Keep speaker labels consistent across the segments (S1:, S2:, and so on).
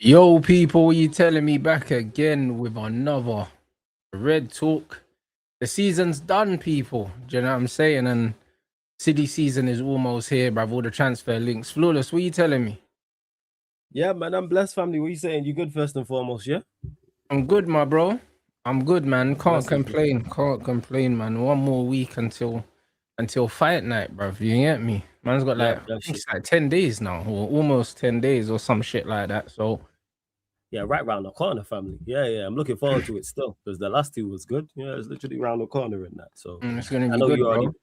S1: Yo, people, you telling me back again with another Red Talk? The season's done, people. Do you know what I'm saying? And City season is almost here, bruv. All the transfer links. Flawless, what you telling me?
S2: Yeah, man, I'm blessed, family. What you saying? You good first and foremost, yeah?
S1: I'm good, my bro. I'm good, man. Can't
S2: Blessed.
S1: complain. Can't complain, man. One more week until fight night, bruv. You get me? Man's got like, I think it's like 10 days now, or almost 10 days or some shit like that. So
S2: yeah, right round the corner, family. Yeah. I'm looking forward to it still because the last two was good. Yeah, it's literally round the corner in that. So
S1: it's gonna
S2: I
S1: be
S2: know
S1: good,
S2: you already.
S1: bro.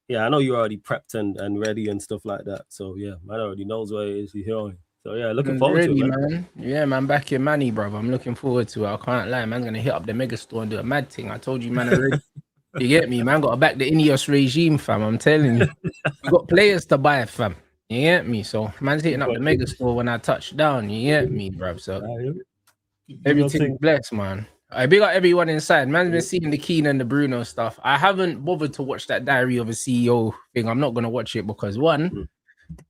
S2: Yeah, I know you're already prepped and ready and stuff like that. So yeah, man already knows where it is. You hear me? So yeah, looking forward to it, man.
S1: Yeah, man, back in Manny, bro. I'm looking forward to it. I can't lie, man. Gonna hit up the mega store and do a mad thing. I told you, man, already. You get me, man. Got to back the Ineos regime, fam. I'm telling you, we got players to buy, fam. You get me? So, man's hitting up the mega store when I touch down. You get me, bro? So, everything's blessed, man. I big up everyone inside. Man's been seeing the KEANE and the BRUNO stuff. I haven't bothered to watch that Diary of a CEO thing. I'm not gonna watch it because one,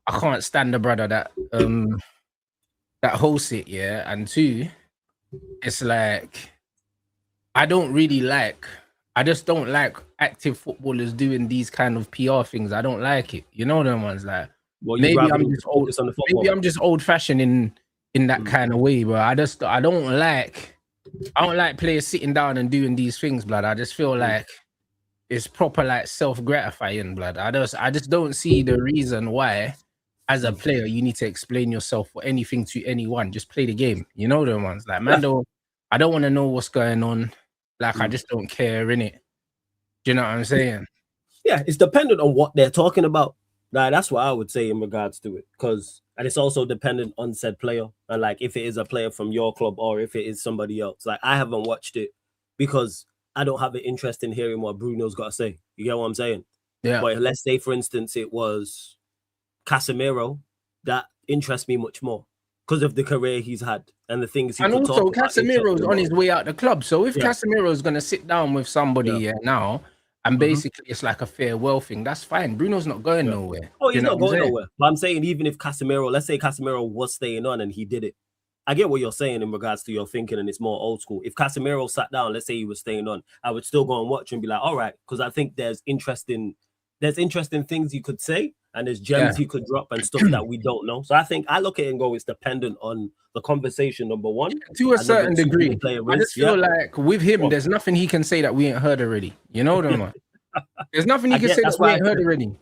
S1: I can't stand the brother that hosts it, yeah. And two, it's like I just don't like active footballers doing these kind of PR things. I don't like it. You know them ones like maybe I'm just old fashioned in that kind of way, but I don't like players sitting down and doing these things, blood. I just feel like it's proper like self-gratifying, blood. I just don't see the reason why as a player you need to explain yourself for anything to anyone. Just play the game. You know them ones. Like man, I don't want to know what's going on. Like I just don't care, innit? Do you know what I'm saying?
S2: Yeah, it's dependent on what they're talking about. Like, that's what I would say in regards to it. And it's also dependent on said player. And like if it is a player from your club or if it is somebody else. Like I haven't watched it because I don't have an interest in hearing what Bruno's got to say. You get what I'm saying?
S1: Yeah.
S2: But let's say, for instance, it was Casemiro, that interests me much more because of the career he's had and the things he
S1: and also Casemiro's on his way out the club. So if Casemiro's gonna sit down with somebody now and basically it's like a farewell thing, that's fine. Bruno's not going nowhere.
S2: Oh, he's not going nowhere. But I'm saying even if Casemiro, let's say Casemiro was staying on and he did it, I get what you're saying in regards to your thinking, and it's more old school. If Casemiro sat down, let's say he was staying on, I would still go and watch and be like, all right, because I think there's interesting things you could say, and there's gems he could drop and stuff that we don't know. So I look at it and go, it's dependent on the conversation, number one.
S1: To a certain degree. I just feel like with him, there's nothing he can say that we ain't heard already. You know what I mean? There's nothing he can say that we ain't heard already.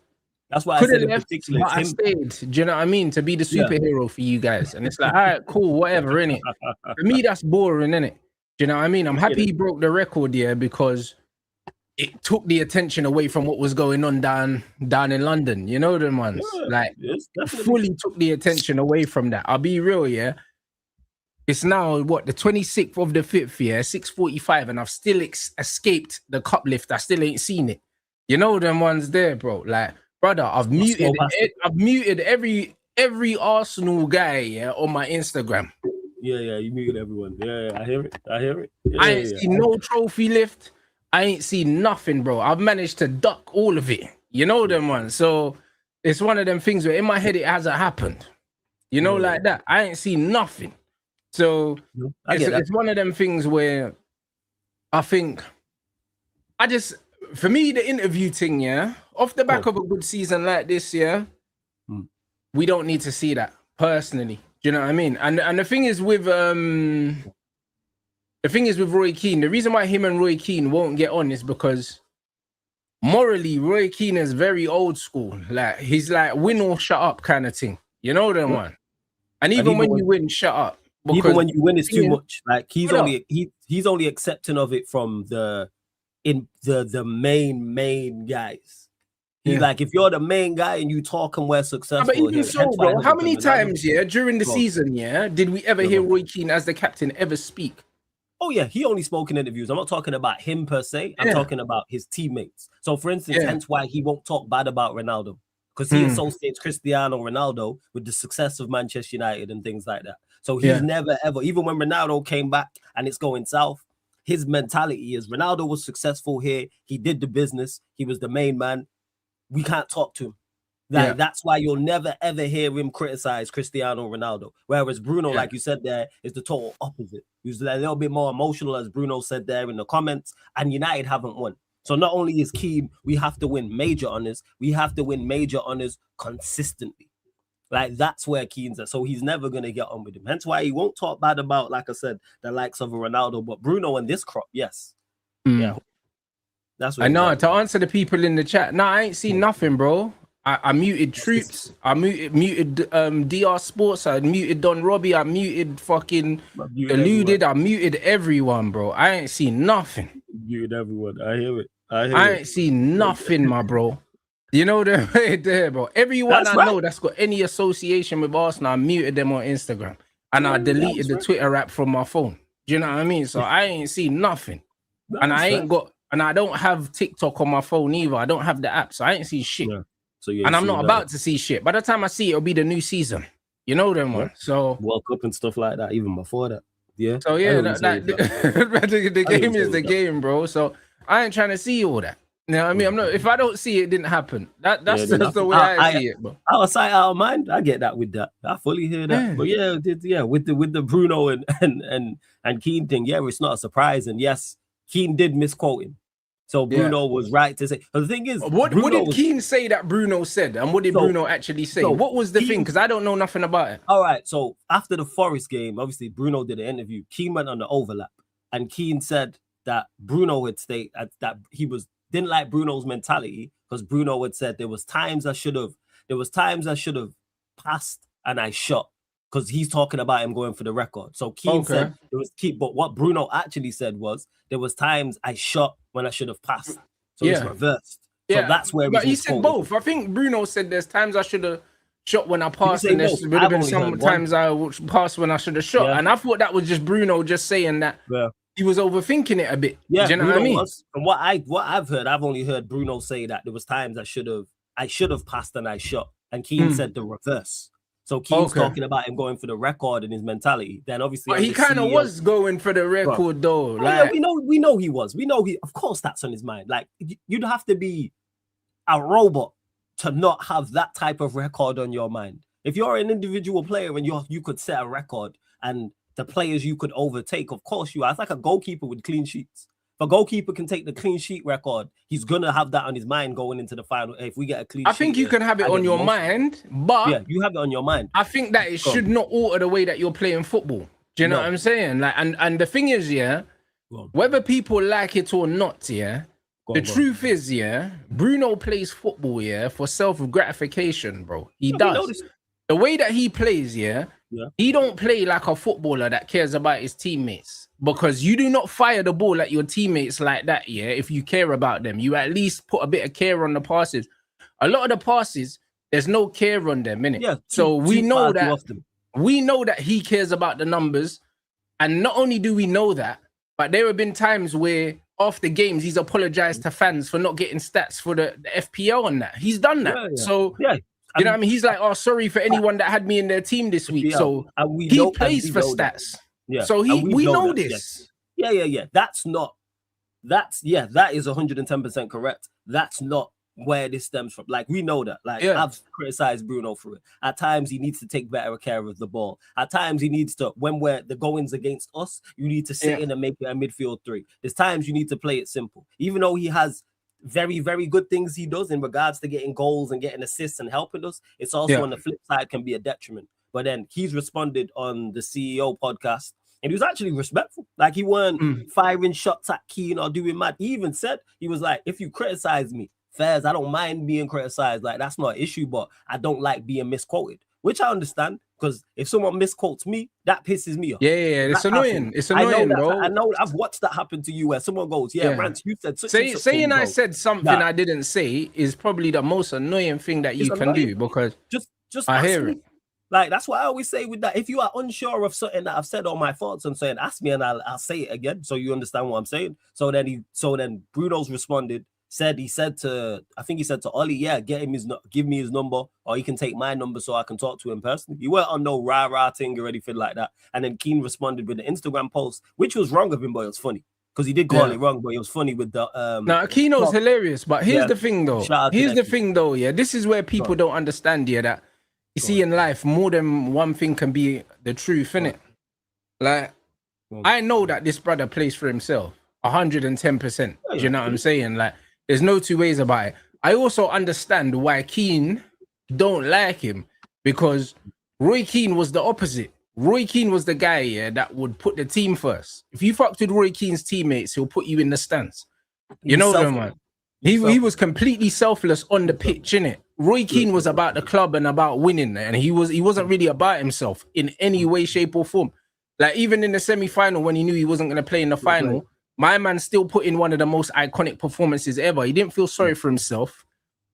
S2: That's why I said in particular,
S1: I stayed, do you know what I mean? To be the superhero for you guys. And it's like, all right, cool, whatever, innit? For me, that's boring, innit? Do you know what I mean? I'm happy he broke the record here because it took the attention away from what was going on down in London. You know them ones? Like, fully took the attention away from that. I'll be real, yeah? It's now, what, the 26th of the 5th, yeah? 6:45, and I've still escaped the cup lift. I still ain't seen it. You know them ones there, bro? Like, brother, I've muted every Arsenal guy on my Instagram.
S2: Yeah, you muted everyone. Yeah, I hear it.
S1: I ain't seen no trophy lift. I ain't seen nothing, bro. I've managed to duck all of it. You know them ones. So it's one of them things where in my head it hasn't happened. You know, like that. I ain't seen nothing. So it's one of them things where I think for me, the interview thing, off the back of a good season like this, we don't need to see that personally. Do you know what I mean? And the thing is with Roy Keane, the reason why him and Roy Keane won't get on is because morally, Roy Keane is very old school. Like he's like win or shut up kind of thing. You know that one. And even when you win, shut up.
S2: Even when you win, it's too much. Like he's only accepting of it from the main guys. Like if you're the main guy and you talk and we're successful.
S1: But even so, bro, how many times during the season did we ever hear Roy Keane as the captain ever speak?
S2: Oh yeah, he only spoke in interviews. I'm not talking about him per se. I'm talking about his teammates. So for instance, hence why he won't talk bad about Ronaldo, because he associates Cristiano Ronaldo with the success of Manchester United and things like that. So he's never ever, even when Ronaldo came back and it's going south, his mentality is Ronaldo was successful here. He did the business. He was the main man. We can't talk to him. Like that's why you'll never ever hear him criticize Cristiano Ronaldo. Whereas Bruno, like you said there, is the total opposite. He's a little bit more emotional, as Bruno said there in the comments, and United haven't won. So not only is Keane, we have to win major honors, we have to win major honors consistently. Like that's where Keane's at. So he's never gonna get on with him. Hence why he won't talk bad about, like I said, the likes of Ronaldo. But Bruno and this crop, yes. Yeah. That's what
S1: I know. To answer the people in the chat, no, I ain't seen nothing, bro. I muted Troops. I muted DR Sports. I muted Don Robbie. I muted fucking Deluded. I muted everyone, bro. I ain't seen nothing.
S2: Muted everyone. I hear it.
S1: I ain't seen nothing, my bro. You know the way there, bro. Everyone I know that's got any association with Arsenal, I muted them on Instagram, and I deleted the Twitter app from my phone. Do you know what I mean? So I ain't seen nothing, and I ain't got, and I don't have TikTok on my phone either. I don't have the app, so I ain't seen shit.
S2: Yeah. So
S1: and I'm not about to see shit. By the time I see it, it'll be the new season. You know them one. So
S2: World Cup and stuff like that, even before that. Yeah.
S1: So yeah, the game is the game, bro. So I ain't trying to see all that. You know what I mean? I'm not. If I don't see it, it didn't happen. That's just the way I see it, bro.
S2: Out of sight, out of mind. I get that with that. I fully hear that. But with the Bruno and Keane thing, it's not a surprise. And yes, Keane did misquote him. So Bruno was right to say. But the thing is,
S1: what did Keane say that Bruno said, and what did Bruno actually say? What was the thing? Because I don't know nothing about it.
S2: All right. So after the Forest game, obviously Bruno did an interview. Keane went on the overlap, and Keane said that Bruno had stated that he didn't like Bruno's mentality, because Bruno had said there was times I should have passed and I shot. Because he's talking about him going for the record. So Keane said it was but what Bruno actually said was there was times I shot when I should have passed. So it's reversed. So that's where
S1: he said both. I think Bruno said there's times I should have shot when I passed, and there would have been some times I passed when I should have shot. And I thought that was just Bruno just saying that he was overthinking it a bit.
S2: Yeah,
S1: do you know what I mean?
S2: From what I've heard, I've only heard Bruno say that there was times I should have passed and I shot. And Keane said the reverse. So Keane's talking about him going for the record and his mentality. Then obviously,
S1: but he kind of was going for the record, though.
S2: Like, we know he was. We know he. Of course, that's on his mind. Like, you'd have to be a robot to not have that type of record on your mind. If you're an individual player and you could set a record and the players you could overtake, of course you are. It's like a goalkeeper with clean sheets. If a goalkeeper can take the clean sheet record, he's gonna have that on his mind going into the final. If we get a clean sheet,
S1: I think you can have it on your mind, but
S2: you have it on your mind.
S1: I think that it should not alter the way that you're playing football. Do you know what I'm saying? Like, and the thing is, whether people like it or not, the truth is, Bruno plays football, for self-gratification, bro. He does. The way that he plays, he don't play like a footballer that cares about his teammates, because you do not fire the ball at your teammates like that, if you care about them. You at least put a bit of care on the passes. A lot of the passes, there's no care on them, innit?
S2: Yeah,
S1: so we know that he cares about the numbers. And not only do we know that, but there have been times where after games, he's apologized to fans for not getting stats for the FPL and that. He's done that. So you know what I mean? He's like, oh, sorry for anyone that had me in their team this week. So he plays for stats.
S2: Yeah.
S1: So we know this.
S2: Yeah. That is 110% correct. That's not where this stems from. Like, we know that. Like, I've criticized Bruno for it. At times, he needs to take better care of the ball. At times, he needs to, when the going's against us, you need to sit in and make it a midfield three. There's times you need to play it simple. Even though he has very, very good things he does in regards to getting goals and getting assists and helping us, it's also on the flip side can be a detriment. But then he's responded on the CEO podcast, and he was actually respectful. Like, he weren't firing shots at Keane or doing mad. He even said, he was like, if you criticize me, Fairs, I don't mind being criticized. Like, that's not an issue, but I don't like being misquoted, which I understand, because if someone misquotes me, that pisses me off.
S1: Yeah, it's annoying. It's annoying, bro.
S2: I know. I've watched that happen to you, where someone goes, Rants, you said such and such.
S1: Saying I said something I didn't say is probably the most annoying thing that you can do, because
S2: just
S1: I hear it.
S2: Like, that's what I always say with that. If you are unsure of something that I've said all my thoughts on saying, ask me and I'll say it again, so you understand what I'm saying. So then Bruno's responded. I think he said to Ollie, give me his number, or he can take my number so I can talk to him personally. You weren't on no rah-rah thing or anything like that. And then Keane responded with an Instagram post, which was wrong of him, but it was funny. because he did call it wrong, but it was funny with the
S1: Now Aquino's hilarious, but here's the thing though. Here's the thing though, yeah. This is where people don't understand, yeah, that you see in life more than one thing can be the truth, innit? Like, I know that this brother plays for himself 110%. Do you know what I'm saying? Like, there's no two ways about it. I also understand why KEANE don't like him, because Roy Keane was the opposite. Roy Keane was the guy, yeah, that would put the team first. If you fucked with Roy Keane's teammates, he'll put you in the stands. You know them, man. He was completely selfless on the pitch, innit? Roy Keane was about the club and about winning, and he wasn't really about himself in any way, shape, or form. Like, even in the semi-final, when he knew he wasn't going to play in the final, my man still put in one of the most iconic performances ever. He didn't feel sorry for himself.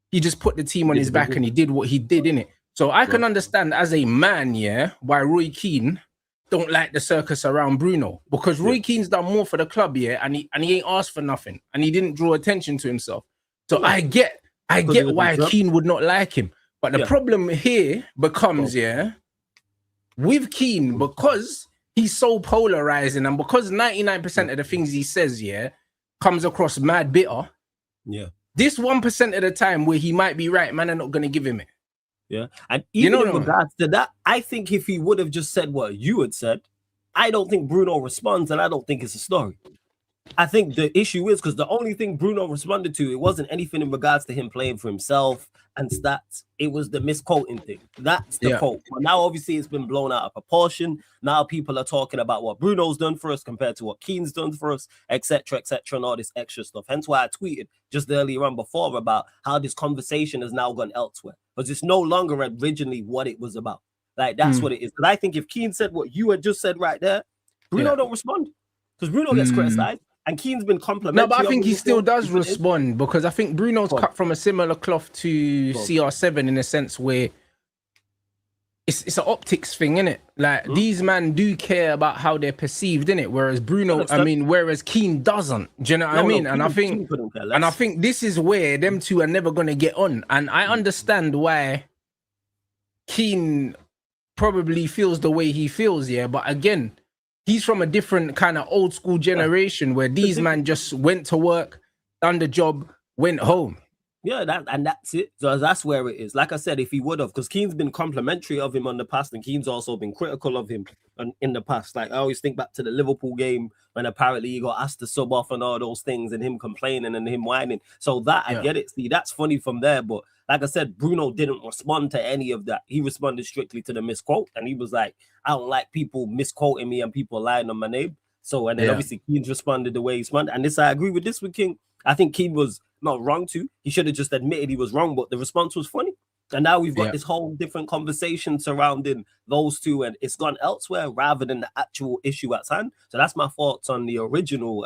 S1: He just put the team on his back and he did what he did, innit? So I can understand as a man, yeah, why Roy Keane don't like the circus around Bruno, because Roy Keane's done more for the club, yeah, and he ain't asked for nothing, and he didn't draw attention to himself. So I get why Keane would not like him. But the problem here becomes, yeah, with Keane, because he's so polarizing, and because 99% of the things he says, yeah, comes across mad bitter. Yeah. This 1% of the time where he might be right, man, are not going to give him it.
S2: Yeah. And even in regards to that, I think if he would have just said what you had said, I don't think Bruno responds, and I don't think it's a story. I think the issue is because the only thing Bruno responded to, it wasn't anything in regards to him playing for himself and stats. It was the misquoting thing. That's the quote. But now, obviously, it's been blown out of proportion. Now people are talking about what Bruno's done for us compared to what Keane's done for us, etc., and all this extra stuff. Hence why I tweeted just earlier on before about how this conversation has now gone elsewhere, because it's no longer originally what it was about. Like, that's what it is. But I think if Keane said what you had just said right there, Bruno don't respond, because Bruno gets criticized. And Keane's been complimented.
S1: No, but I think he still does respond, because I think Bruno's cut from a similar cloth to CR7 in a sense where it's an optics thing, innit? Like, these men do care about how they're perceived, innit? Whereas whereas Keane doesn't. Do you know what I mean? And I think this is where them two are never going to get on. And I understand why Keane probably feels the way he feels, yeah. But again, he's from a different kind of old school generation where these men just went to work, done the job, went home.
S2: Yeah, that's it. So that's where it is. Like I said, if he would have, because Keane's been complimentary of him on the past, and Keane's also been critical of him in the past. Like, I always think back to the Liverpool game when apparently he got asked to sub off and all those things, and him complaining and him whining. So that I get it. See, that's funny from there. But like I said, Bruno didn't respond to any of that. He responded strictly to the misquote, and he was like, I don't like people misquoting me and people lying on my name. So, and then obviously Keane's responded the way he responded. And this, I agree with this with King. I think Keane was not wrong to. He should have just admitted he was wrong, but the response was funny. And now we've got this whole different conversation surrounding those two, and it's gone elsewhere rather than the actual issue at hand. So that's my thoughts on the original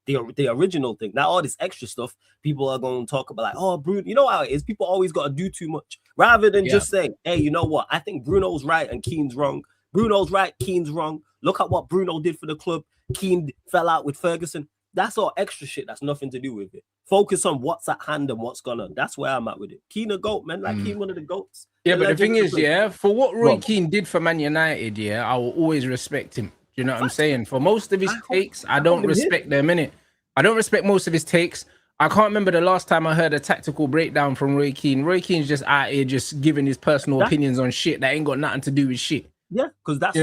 S2: the original thing. Now all this extra stuff, people are going to talk about like, oh, Bruno, you know how it is. People always got to do too much rather than just saying, hey, you know what? I think Bruno's right and Keane's wrong. Bruno's right, Keane's wrong. Look at what Bruno did for the club. Keane fell out with Ferguson. That's all extra shit. That's nothing to do with it. Focus on what's at hand and what's going on. That's where I'm at with it. Keane a GOAT, man. Like Keane, one of the GOATs.
S1: Yeah, but the thing is, for what Roy Keane did for Man United, I will always respect him. You know what I'm saying? For most of his takes, I don't respect them, innit? I don't respect most of his takes. I can't remember the last time I heard a tactical breakdown from Roy Keane. Roy Keane's just out here just giving his personal opinions on shit that ain't got nothing to do with shit.
S2: Yeah, because that's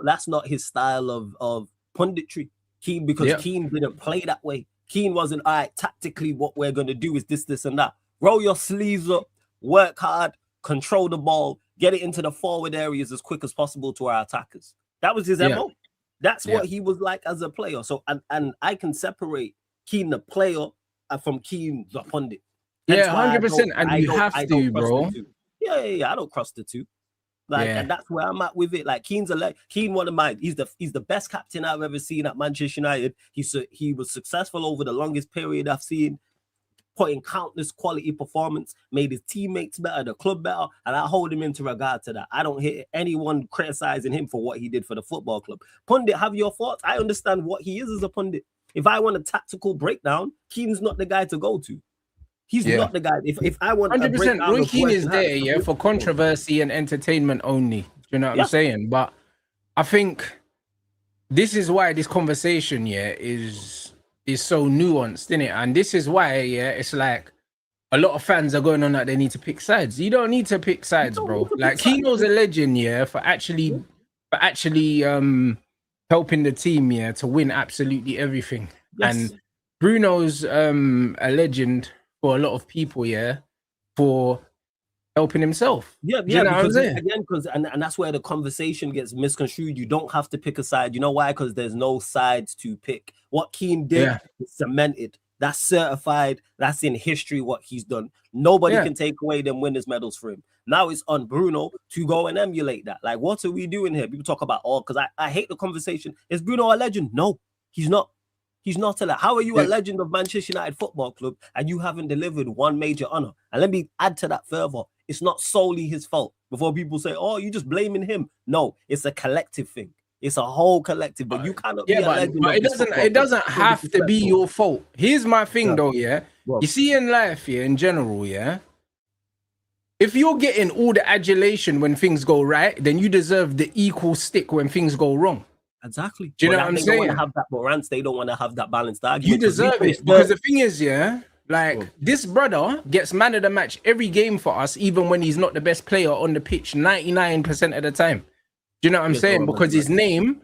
S2: that's not his style of punditry. Keane, because Keane didn't play that way. Keane wasn't, all right, tactically what we're going to do is this, and that. Roll your sleeves up, work hard, control the ball, get it into the forward areas as quick as possible to our attackers. That was his MO. That's what he was like as a player. So, and I can separate Keane the player from Keane the pundit.
S1: That's 100%. And you have to, bro.
S2: Yeah, I don't cross the two. Like, and that's where I'm at with it. Like, Keane's Keane, one of mine. He's the best captain I've ever seen at Manchester United. He was successful over the longest period I've seen, putting countless quality performance, made his teammates better, the club better, and I hold him into regard to that. I don't hear anyone criticizing him for what he did for the football club. Pundit, have your thoughts. I understand what he is as a pundit. If I want a tactical breakdown, Keane's not the guy to go to. He's not the guy. If I want
S1: 100%, Roy Keane is there, for controversy and entertainment only. You know what I'm saying? But I think this is why this conversation, is so nuanced, innit? And this is why, it's like a lot of fans are going on that they need to pick sides. You don't need to pick sides, bro. Like KEANE's a legend, for actually helping the team, to win absolutely everything.
S2: Yes.
S1: And Bruno's a legend for a lot of people, for helping himself.
S2: Yeah,
S1: Do you know what I'm saying?
S2: again, because and that's where the conversation gets misconstrued. You don't have to pick a side. You know why? Because there's no sides to pick. What KEANE did is cemented. That's certified. That's in history what he's done. Nobody can take away them winners' medals for him. Now it's on Bruno to go and emulate that. Like, what are we doing here? People talk about because I hate the conversation. Is Bruno a legend? No, he's not. He's not a legend. How are you a legend of Manchester United Football Club and you haven't delivered one major honor? And let me add to that further. It's not solely his fault. Before people say, "Oh, you're just blaming him." No, it's a collective thing. It's a whole collective. But you cannot be a legend.
S1: But it doesn't have to be your fault. Here's my thing, though. You see in life, in general, if you're getting all the adulation when things go right, then you deserve the equal stick when things go wrong.
S2: Exactly.
S1: Do you know what I'm saying?
S2: They don't want to have that, but Rants, they don't want to have that balanced argument.
S1: You deserve it because the thing is, this brother gets man of the match every game for us, even when he's not the best player on the pitch 99% of the time. Do you know what I'm saying? Because his name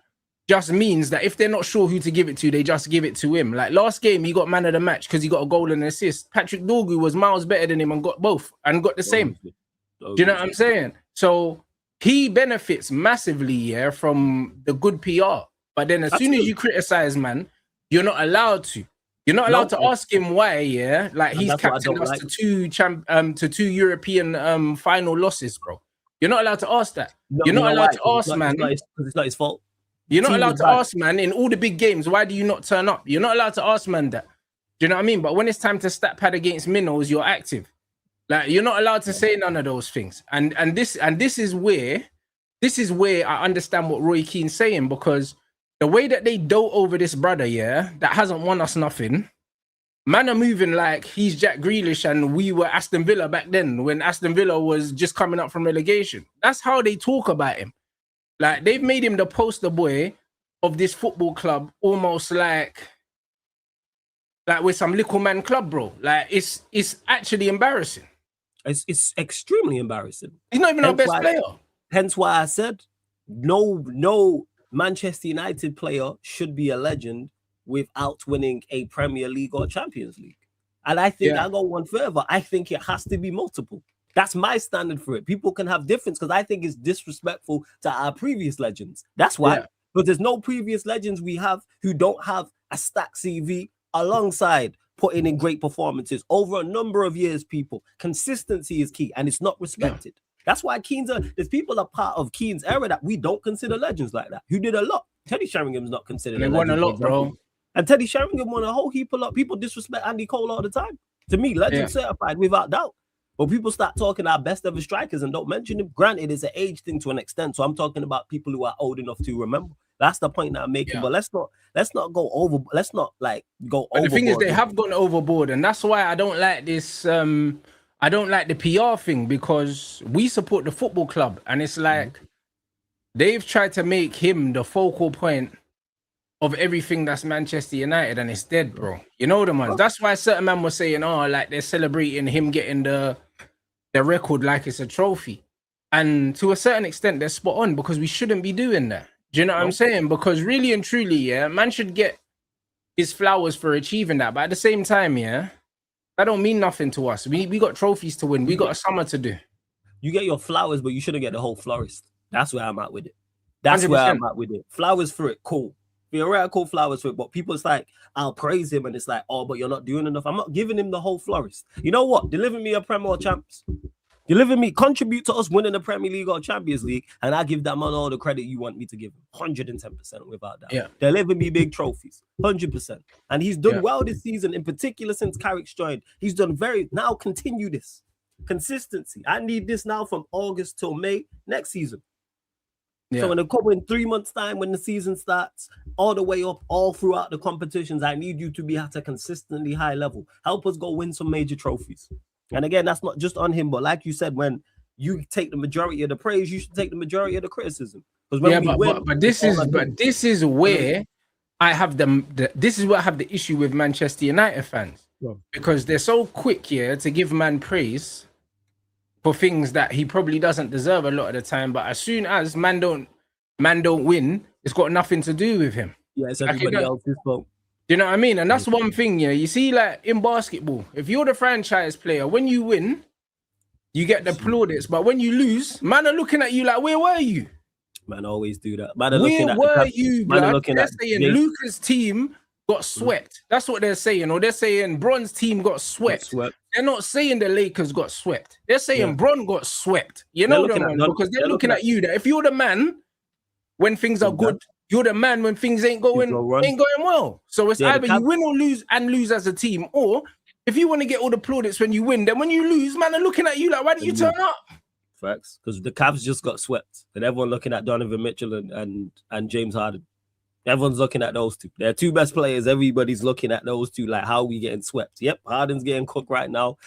S1: just means that if they're not sure who to give it to, they just give it to him. Like last game, he got man of the match because he got a goal and an assist. Patrick Dorgu was miles better than him and got both and got the same. Do you know what I'm saying? So he benefits massively, from the good PR. But then as soon as you criticize, man, you're not allowed to. You're not allowed to ask him why, like he's captained us to two European final losses, bro. You're not allowed to ask that. You're not allowed to ask, man.
S2: Because it's not his fault.
S1: You're not allowed to ask, man, in all the big games, why do you not turn up? You're not allowed to ask, man, that. Do you know what I mean? But when it's time to stat pad against minnows, you're active. Like you're not allowed to say none of those things. And this is where I understand what Roy Keane's saying, because the way that they dote over this brother, that hasn't won us nothing, man are moving like he's Jack Grealish and we were Aston Villa back then when Aston Villa was just coming up from relegation. That's how they talk about him. Like they've made him the poster boy of this football club, almost like with some little man club, bro. Like it's actually embarrassing.
S2: It's extremely embarrassing.
S1: He's not even our best player.
S2: Hence why I said no Manchester United player should be a legend without winning a Premier League or Champions League. And I think I'll go one further. I think it has to be multiple. That's my standard for it. People can have difference because I think it's disrespectful to our previous legends. That's why. But there's no previous legends we have who don't have a stack CV alongside putting in great performances over a number of years, people. Consistency is key and it's not respected. That's why there's people a part of KEANE's era that we don't consider legends like that, who did a lot. Teddy Sheringham's not considered.
S1: They won a lot, bro.
S2: And Teddy Sheringham won a whole heap of lot. People disrespect Andy Cole all the time. To me, legend certified without doubt. But people start talking our best ever strikers and don't mention him. Granted, it's an age thing to an extent. So I'm talking about people who are old enough to remember. That's the point that I'm making. But let's not go over. Let's not go over.
S1: The thing is, they have gone overboard, and that's why I don't like this. I don't like the PR thing, because we support the football club, and it's like they've tried to make him the focal point of everything that's Manchester United, and it's dead, bro. You know the ones. That's why certain man was saying, like they're celebrating him getting the record like it's a trophy, and to a certain extent, they're spot on, because we shouldn't be doing that. Do you know what I'm saying? Because really and truly, man should get his flowers for achieving that. But at the same time, that don't mean nothing to us. We got trophies to win. We got a summer to do.
S2: You get your flowers, but you shouldn't get the whole florist. That's where I'm at with it. That's 100%. Where I'm at with it. Flowers for it, cool. Theoretical flowers for it, but people's like, I'll praise him, and it's like, but you're not doing enough. I'm not giving him the whole florist. You know what? Deliver me a Premier or Champs. Contribute to us winning the Premier League or Champions League, and I give that man all the credit you want me to give him. 110% without that. Deliver me big trophies. 100%. And he's done well this season, in particular since Carrick's joined. He's done now continue this. Consistency. I need this now from August till May next season. So in 3 months' time, when the season starts, all the way up, all throughout the competitions, I need you to be at a consistently high level. Help us go win some major trophies. And again, that's not just on him, but like you said, when you take the majority of the praise, you should take the majority of the criticism. Because when
S1: Yeah,
S2: we win,
S1: but this
S2: it's all
S1: is
S2: on him.
S1: this is where I have this is where I have the issue with Manchester United fans.
S2: Yeah.
S1: Because they're so quick here to give man praise for things that he probably doesn't deserve a lot of the time. But as soon as man don't win, it's got nothing to do with him.
S2: Yeah, it's everybody else's fault.
S1: Do you know what I mean? And that's one thing, yeah. You see, like in basketball, if you're the franchise player, when you win, you get the plaudits. But when you lose, man are looking at you like, where were you?
S2: Man, always do that. Man, are
S1: Where
S2: looking at
S1: were you,
S2: man,
S1: blood?
S2: looking
S1: They're
S2: at
S1: saying Luca's team got swept. That's what they're saying. Or they're saying Bron's team got swept. They're not saying the Lakers got swept. They're saying Bron got swept. You know them, man, because they're looking at you. That if you're the man when things are good, you're the man when things ain't going well. So it's either you win or lose and lose as a team, or if you want to get all the plaudits when you win, then when you lose, man are looking at you like, why didn't you turn up?
S2: Facts, because the Cavs just got swept, and everyone looking at Donovan Mitchell and James Harden. Everyone's looking at those two. They're two best players. Everybody's looking at those two. Like, how are we getting swept? Yep, Harden's getting cooked right now.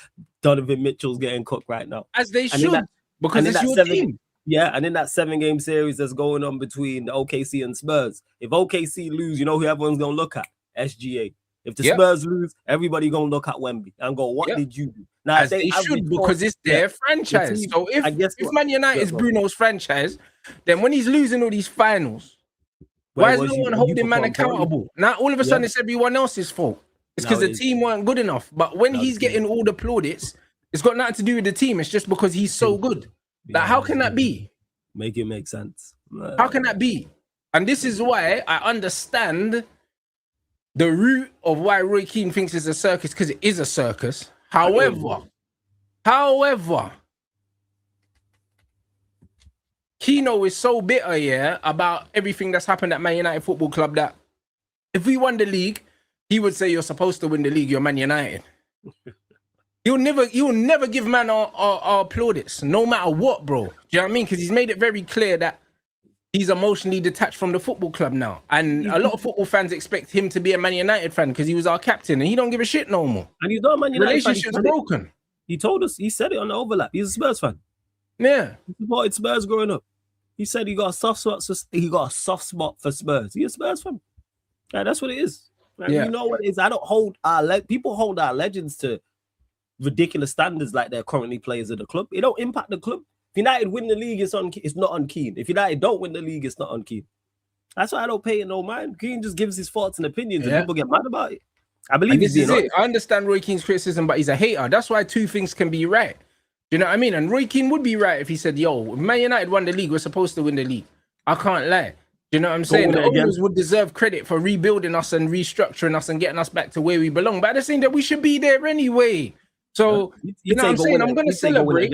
S2: Donovan Mitchell's getting cooked right now,
S1: as they should, because it's your team.
S2: Yeah, and in that 7-game series that's going on between the OKC and Spurs, if OKC lose, you know who everyone's gonna look at? SGA. If the Spurs lose, everybody gonna look at Wemby and go, "What did you do?" Now
S1: as they should, because it's their franchise. So if Man United is Bruno's franchise, then when he's losing all these finals, why is no one holding man accountable? Now all of a sudden it's everyone else's fault. It's because the team weren't good enough. But when he's getting all the plaudits, it's got nothing to do with the team. It's just because he's so good. Like, how can that be?
S2: Make it make sense.
S1: How can that be? And this is why I understand the root of why Roy Keane thinks it's a circus, because it is a circus. However, Keno is so bitter, about everything that's happened at Man United Football Club that if we won the league, he would say you're supposed to win the league, you're Man United. You'll never give man our plaudits, no matter what, bro. Do you know what I mean? Because he's made it very clear that he's emotionally detached from the football club now. And a lot of football fans expect him to be a Man United fan because he was our captain and he don't give a shit no more.
S2: And he's not a Man United fan.
S1: Relationship's broken.
S2: He told us, he said it on the overlap. He's a Spurs fan.
S1: Yeah.
S2: He supported Spurs growing up. He said he got a soft spot for Spurs. He's a Spurs fan. Yeah, that's what it is. Like, you know what it is? I don't hold people hold our legends to ridiculous standards like they're currently players of the club. It don't impact the club. If United win the league, it's not on Keane. If United don't win the league, it's not on Keane. That's why I don't pay it no mind. Keane just gives his thoughts and opinions, and people get mad about it. I believe this is it.
S1: I understand Roy Keane's criticism, but he's a hater. That's why two things can be right. Do you know what I mean? And Roy Keane would be right if he said, "Yo, if Man United won the league, we're supposed to win the league." I can't lie. Do you know what I'm saying? The owners would deserve credit for rebuilding us and restructuring us and getting us back to where we belong. But they're saying that we should be there anyway. So, you know what I'm saying? I'm going to celebrate.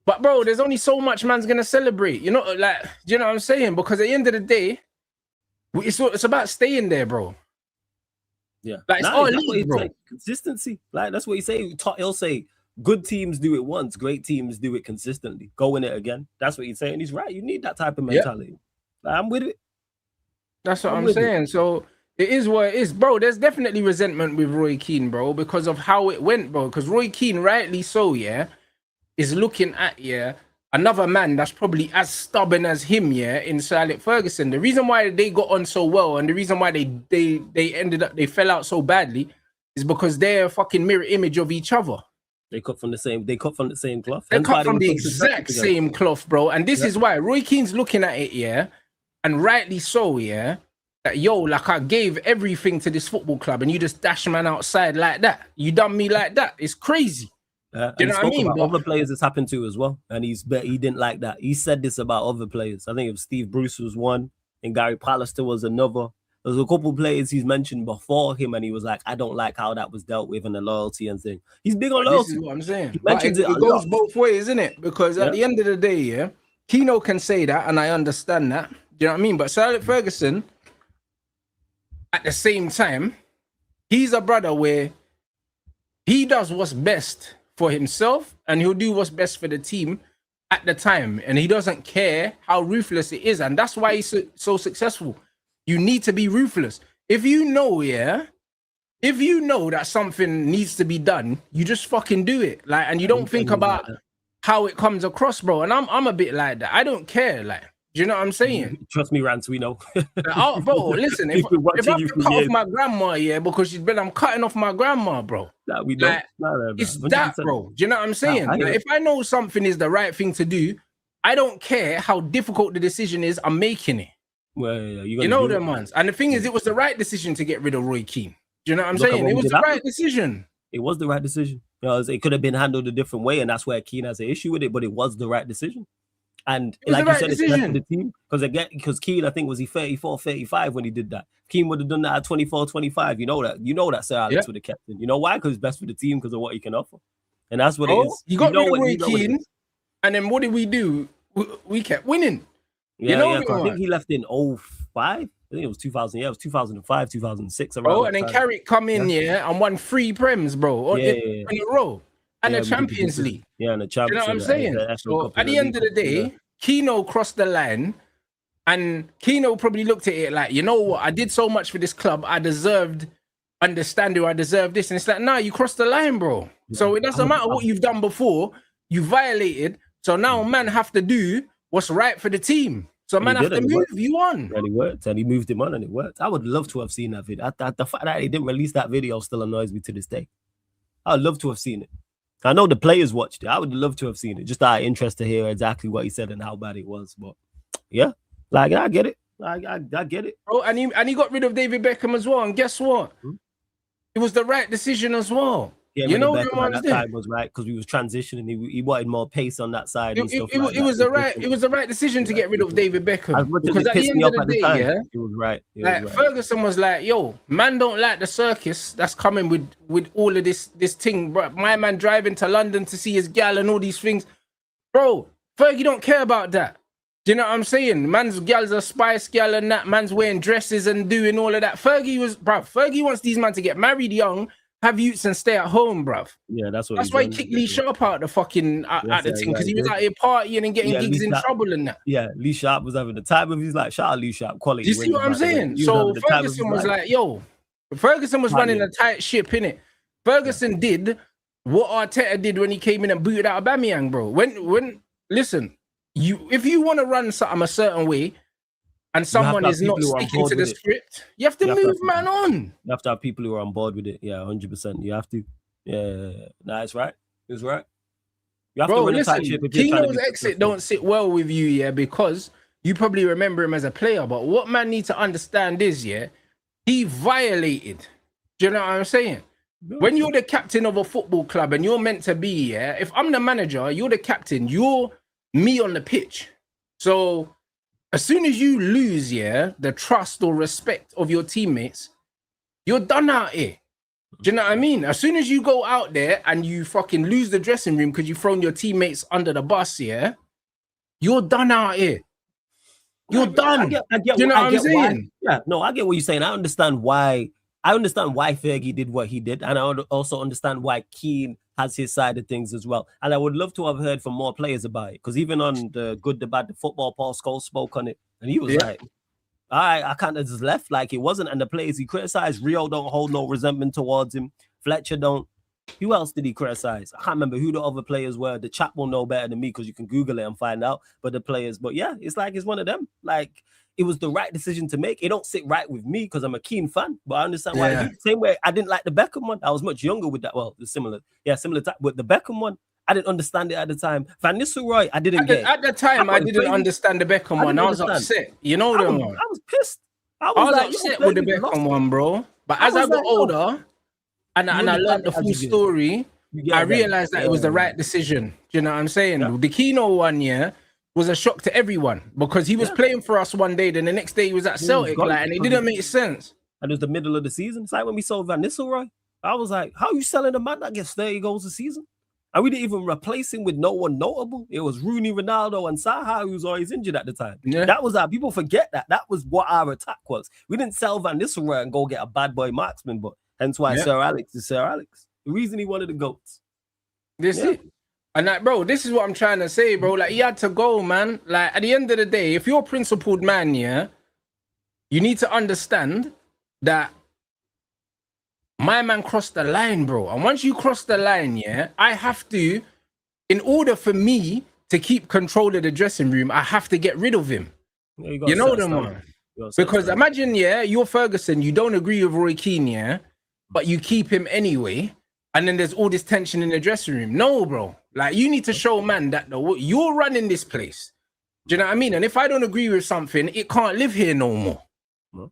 S1: But, bro, there's only so much man's going to celebrate. You know, like, you know what I'm saying? Because at the end of the day, it's about staying there, bro.
S2: Yeah.
S1: Like, it's all league, bro.
S2: Like, consistency. Like, that's what he say. He'll say, good teams do it once. Great teams do it consistently. Go win it again. That's what he's saying. He's right. You need that type of mentality. Like, I'm with it.
S1: That's what I'm saying. So it is what it is, bro. There's definitely resentment with Roy Keane, bro, because of how it went, bro. Because Roy Keane, rightly so, is looking at another man that's probably as stubborn as him, in Sir Alex Ferguson. The reason why they got on so well and the reason why they fell out so badly is because they're a fucking mirror image of each other.
S2: They cut from the same cloth.
S1: They cut from the exact same cloth, bro. And this is why Roy Keane's looking at it, and rightly so, that like I gave everything to this football club and you just dash man outside like that. You done me like that. It's crazy.
S2: You know what I mean? Other players it's happened to as well, and he didn't like that. He said this about other players. I think it was Steve Bruce was one, and Gary Pallister was another. There's a couple players he's mentioned before him, and he was like, "I don't like how that was dealt with and the loyalty and thing." He's big on loyalty.
S1: This is what I'm saying.
S2: He mentions
S1: it goes both ways, isn't it? Because at the end of the day, Keno can say that, and I understand that. Do you know what I mean? But Sir Alex Ferguson, at the same time, he's a brother where he does what's best for himself and he'll do what's best for the team at the time, and he doesn't care how ruthless it is, and that's why he's so successful. You need to be ruthless. If you know that something needs to be done, you just fucking do it, like, and you don't think about how it comes across, bro. And I'm a bit like that. I don't care, like, Do you know what I'm saying?
S2: Trust me, Rants, we know.
S1: Bro, listen, if
S2: We've been
S1: I
S2: watching
S1: have
S2: you
S1: to
S2: for
S1: cut off
S2: years.
S1: my grandma, yeah, because she's been, I'm cutting off my grandma, bro.
S2: That we know.
S1: Like, it's
S2: 100%.
S1: that, bro. Do you know what I'm saying?
S2: I hear
S1: Like,
S2: it.
S1: if I know something is the right thing to do, I don't care how difficult the decision is, I'm making it.
S2: Well, yeah,
S1: You know them ones. And the thing is, it was the right decision to get rid of Roy Keane. Do you know what I'm
S2: Look at
S1: saying?
S2: what
S1: It
S2: we
S1: was
S2: did
S1: the
S2: after.
S1: right decision.
S2: It was the right decision. You know, it could have been handled a different way, and that's where Keane has an issue with it, but it was the right decision. And
S1: It was
S2: like
S1: the
S2: you
S1: right
S2: said, it's best for
S1: decision.
S2: the team. Because Keane, I think, was he 34, 35 when he did that. Keane would have done that at 24, 25. You know that Sir Alex would have kept him. You know why? Because it's best for the team because of what he can offer. And that's what it is.
S1: You got rid of Roy
S2: what
S1: Keane, and then what did we do? We kept winning.
S2: Yeah,
S1: you know
S2: I think he left in 05. I think it was 2000. Yeah, it was 2005, 2006.
S1: Bro, and then Carrick come in, and won 3 Prems, bro, in a row. And the Champions League.
S2: Yeah, and the Champions League.
S1: You know what I'm saying? So at the end of the day, Keno crossed the line, and Keno probably looked at it like, you know what? I did so much for this club. I deserved understanding. I deserve this. And it's like, nah, you crossed the line, bro. So it doesn't matter what you've done before. You violated. So now man have to do what's right for the team. So man have to move you on.
S2: And it worked. And he moved him on and it worked. I would love to have seen that video. The fact that he didn't release that video still annoys me to this day. I would love to have seen it. I know the players watched it. I would love to have seen it. Just out of interest to hear exactly what he said and how bad it was. But yeah, like I get it. I get it.
S1: Bro, and he got rid of David Beckham as well. And guess what? It was the right decision as well.
S2: Yeah, you know, that time was right because we was transitioning. He wanted more pace on that side.
S1: It was the right decision to get rid of David Beckham. Because at the end of the day,
S2: it was right.
S1: Ferguson was like, "Yo, man, don't like the circus that's coming with all of this thing, bro. My man driving to London to see his gal and all these things, bro. Fergie don't care about that. Do you know what I'm saying? Man's gal's a Spice gal and that. Man's wearing dresses and doing all of that. Fergie wants these men to get married young." Have youths and stay at home, bruv.
S2: Yeah, that's
S1: why he kicked Lee Sharp out the fucking out the thing because he was out here partying and getting gigs in trouble and that.
S2: Yeah, Lee Sharp was having the time of his life. Shout out Lee Sharp, quality.
S1: You see what I'm saying? So Ferguson was like, yo, Ferguson was running a tight ship, innit? Ferguson did what Arteta did when he came in and booted out Aubameyang, bro. When listen, if you want to run something a certain way, and someone is not sticking to the script, you have to move man on.
S2: You have to have people who are on board with it. Yeah, 100%. You have to. Yeah. Nah, it's right. It's right. You have to run a tight ship.
S1: Keno's exit don't sit well with you, yeah, because you probably remember him as a player. But what man needs to understand is, yeah, he violated. Do you know what I'm saying? When you're the captain of a football club and you're meant to be, yeah, if I'm the manager, you're the captain, you're me on the pitch. So as soon as you lose, the trust or respect of your teammates, you're done out here. Do you know what I mean? As soon as you go out there and you fucking lose the dressing room because you've thrown your teammates under the bus, you're done out here. You're done. Do you know what I'm saying?
S2: Yeah, no, I get what you're saying. I understand why Fergie did what he did, and I also understand why Keane has his side of things as well. And I would love to have heard from more players about it, because even on the Good, the Bad, the Football, Paul Scholes spoke on it, and he was like, I kind of just left like it wasn't. And the players he criticized, Rio don't hold no resentment towards him. Fletcher don't. Who else did he criticize? I can't remember who the other players were. The chat will know better than me because you can Google it and find out. But the players, but yeah, it's like it's one of them. Like, it was the right decision to make. It don't sit right with me because I'm a Keane fan, but I understand why. Yeah. Same way I didn't like the Beckham one. I was much younger with that. Well, similar type. With the Beckham one, I didn't understand it at the time. Van Nistelrooy, I didn't get it.
S1: At the time, I didn't understand the Beckham one. I was upset. You know what I mean?
S2: I was pissed.
S1: I was like, upset with the Beckham one, bro. But as I got older and I learned the full story, I realized that it was the right decision. Do you know what I'm saying? Yeah. The Keno one, was a shock to everyone because he was playing for us one day, then the next day he was at Celtic, and it didn't make sense.
S2: And it was the middle of the season. It's like when we sold Van Nistelrooy. I was like, how are you selling a man that gets 30 goals a season? And we didn't even replace him with no one notable. It was Rooney, Ronaldo, and Zaha, who was always injured at the time. Yeah. That was people forget that. That was what our attack was. We didn't sell Van Nistelrooy and go get a bad boy marksman, but hence why Sir Alex is Sir Alex. The reason he wanted the GOATs.
S1: This is it. And like, bro, this is what I'm trying to say, bro. Like, he had to go, man. Like, at the end of the day, if you're a principled man, you need to understand that my man crossed the line, bro. And once you cross the line, I have to, in order for me to keep control of the dressing room, I have to get rid of him. You know them, man. Because imagine, you're Ferguson, you don't agree with Roy Keane, but you keep him anyway, and then there's all this tension in the dressing room. No, bro. Like, you need to show man that you're running this place. Do you know what I mean? And if I don't agree with something, it can't live here no more.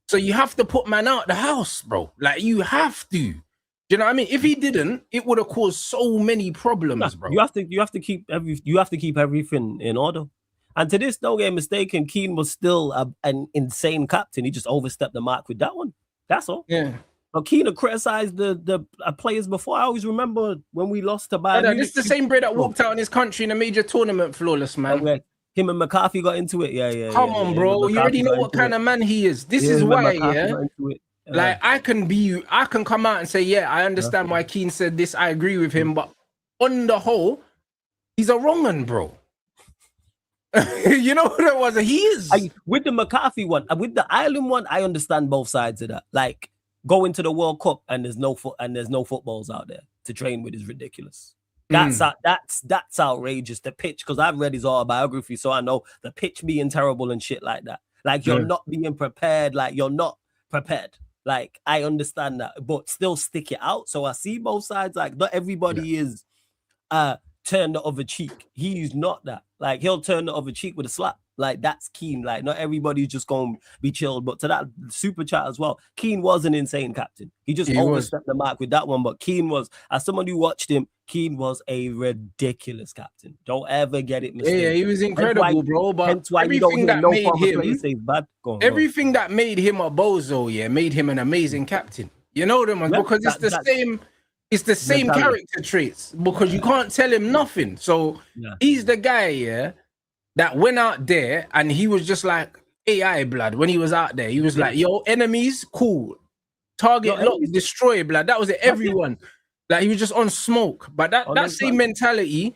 S1: So you have to put man out the house, bro. Like, you have to. Do you know what I mean? If he didn't, it would have caused so many problems, bro.
S2: You have to keep everything in order. And to this, don't get mistaken, Keane was still an insane captain. He just overstepped the mark with that one. That's all.
S1: Yeah.
S2: But Keane criticized the players before. I always remember when we lost to Bayern.
S1: This is the same bro that walked out in his country in a major tournament flawless, man.
S2: Him and McCarthy got into it. Yeah.
S1: Come on, bro. You already know what kind of man he is. This is why, like, I can come out and say, I understand why Keane said this. I agree with him. But on the whole, he's a wrong one, bro. You know what it was? He is.
S2: With the McCarthy one, with the Ireland one, I understand both sides of that. Like, going to the World Cup and there's no footballs out there to train with is ridiculous. That's outrageous. The pitch, because I've read his autobiography, so I know the pitch being terrible and shit like that. Like, you're not being prepared. Like, you're not prepared. Like, I understand that, but still stick it out. So I see both sides. Like, not everybody is turn the other cheek. He's not that. Like, he'll turn the other cheek with a slap. Like, that's Keane. Like, not everybody's just going to be chilled. But to that super chat as well, Keane was an insane captain. He just overstepped the mark with that one. But Keane was, as someone who watched him, Keane was a ridiculous captain. Don't ever get it mistaken.
S1: Yeah, he was incredible, bro. But everything that made him a bozo, made him an amazing captain. You know them, man, because it's the same character traits. Because you can't tell him nothing. So he's the guy, that went out there and he was just like AI blood. When he was out there, he was like, yo, enemies, cool. Target lock, destroy, blood. That was it, everyone. Like, he was just on smoke. But that same mentality,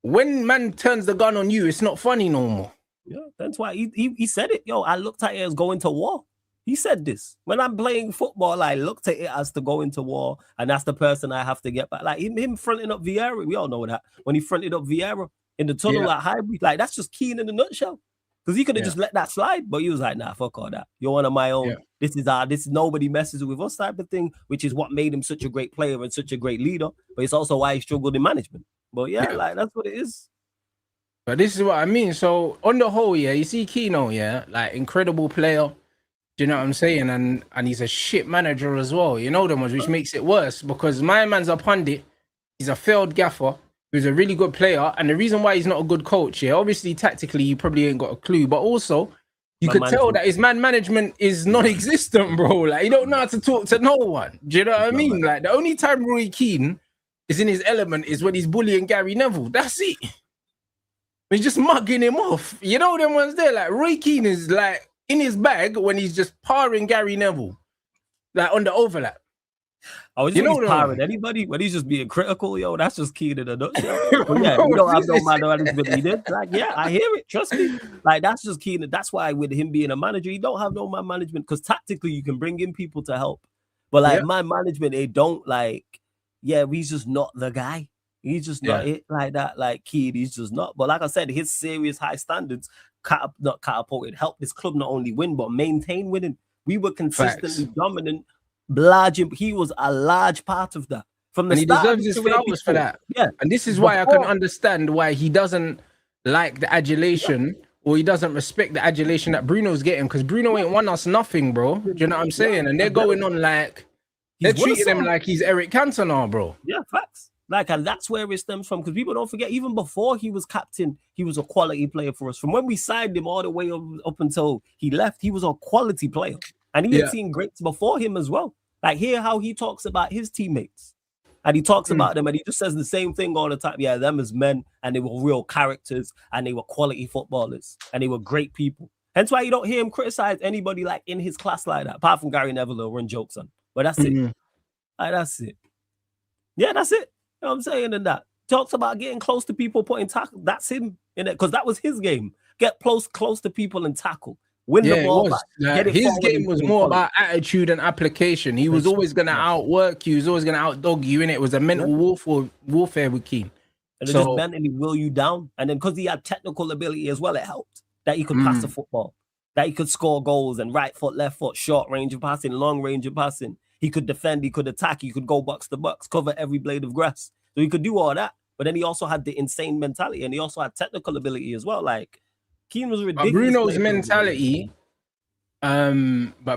S1: when man turns the gun on you, it's not funny no more.
S2: Yeah, that's why he said it. Yo, I looked at it as going to war. He said this. When I'm playing football, I looked at it as to go into war, and that's the person I have to get back. Like, him fronting up Vieira, we all know that. When he fronted up Vieira in the tunnel at Highbury, like, that's just Keane in a nutshell. Because he could have just let that slide, but he was like, nah, fuck all that. You're one of my own. This is nobody messes with us type of thing, which is what made him such a great player and such a great leader. But it's also why he struggled in management. But like, that's what it is.
S1: But this is what I mean. So on the whole, you see Keno, like, incredible player. Do you know what I'm saying? And he's a shit manager as well. You know them ones, which makes it worse because my man's a pundit. He's a failed gaffer. He's a really good player, and the reason why he's not a good coach, obviously tactically you probably ain't got a clue, but also you could tell that his man management is non-existent, bro. Like, he don't know how to talk to no one. Do you know what I mean? Like, the only time Roy Keane is in his element is when he's bullying Gary Neville. That's it. He's just mugging him off. You know them ones there. Like, Roy Keane is like in his bag when he's just parring Gary Neville, like on the overlap.
S2: Oh, you know, parring anybody when he's just being critical, that's just Keane in a nutshell. But you don't have no management leader. Like, I hear it. Trust me. Like, that's just Keane. That's why with him being a manager, he don't have no man management because tactically you can bring in people to help. But like man management, they don't like. He's just not the guy. He's just not it like that. Like Keane, he's just not. But like I said, his serious high standards not catapulted helped this club not only win but maintain winning. We were consistently dominant. He was a large part of that from the start.
S1: He deserves his flowers for that. And this is why I can understand why he doesn't like the adulation or he doesn't respect the adulation that Bruno's getting because Bruno ain't won us nothing, bro. Do you know what I'm saying? And they're going on like they're treating him like he's Eric Cantona, bro.
S2: Yeah, facts. Like, and that's where it stems from because people don't forget, even before he was captain, he was a quality player for us. From when we signed him all the way up until he left, he was a quality player. And he had seen greats before him as well. Like, hear how he talks about his teammates. And he talks about them and he just says the same thing all the time. Yeah, them as men and they were real characters and they were quality footballers and they were great people. Hence why you don't hear him criticize anybody like in his class like that, apart from Gary Neville or run jokes on. But that's it. Like, that's it. Yeah, that's it. You know what I'm saying? And that talks about getting close to people, putting tackle. That's him in it because that was his game. Get close to people and tackle. Win the ball back.
S1: His game was more about attitude and application. He was always going to outwork you. He was always going to outdog you. And it was a mental warfare with Keane.
S2: And it just mentally will you down. And then because he had technical ability as well, it helped that he could pass the football. that he could score goals and right foot, left foot, short range of passing, long range of passing. He could defend, he could attack, he could go box to box, cover every blade of grass. So he could do all that. But then he also had the insane mentality and he also had technical ability as well. Like Keane was ridiculous.
S1: But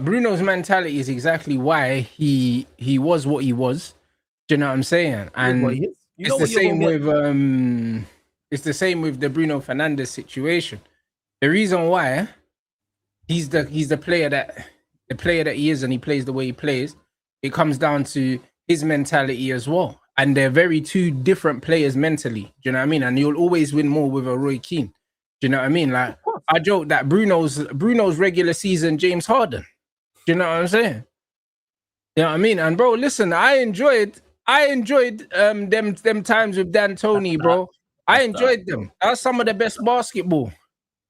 S1: Bruno's mentality is exactly why he was what he was. Do you know what I'm saying? And it's the same with the Bruno Fernandes situation. The reason why he's the player that he is and he plays the way he plays, it comes down to his mentality as well. And they're very two different players mentally. Do you know what I mean? And you'll always win more with a Roy Keane. Do you know what I mean? Like I joke that Bruno's regular season James Harden. Do you know what I'm saying? You know what I mean? And bro, listen, I enjoyed them times with Dan Tony, bro. I enjoyed them. That's some of the best basketball.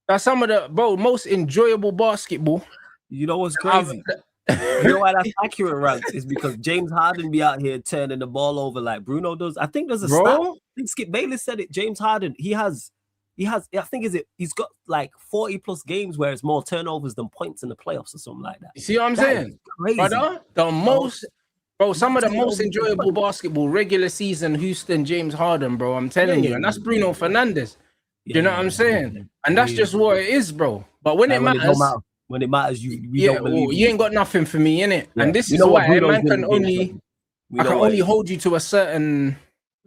S1: That's some of the most enjoyable basketball.
S2: You know what's crazy? You know why that's accurate, Rants? Is because James Harden be out here turning the ball over like Bruno does. I think there's a stat. I think Skip Bayless said it. James Harden, he has. I think he's got like 40 plus games where it's more turnovers than points in the playoffs or something like that.
S1: You see what I'm saying?
S2: Crazy.
S1: Brother, some of the most enjoyable basketball regular season Houston James Harden, bro. I'm telling you, and that's Bruno Fernandes. You know what I'm saying? And that's just what it is, bro. But when it matters, you ain't got nothing for me, innit? Yeah. And this is why I can only hold you to a certain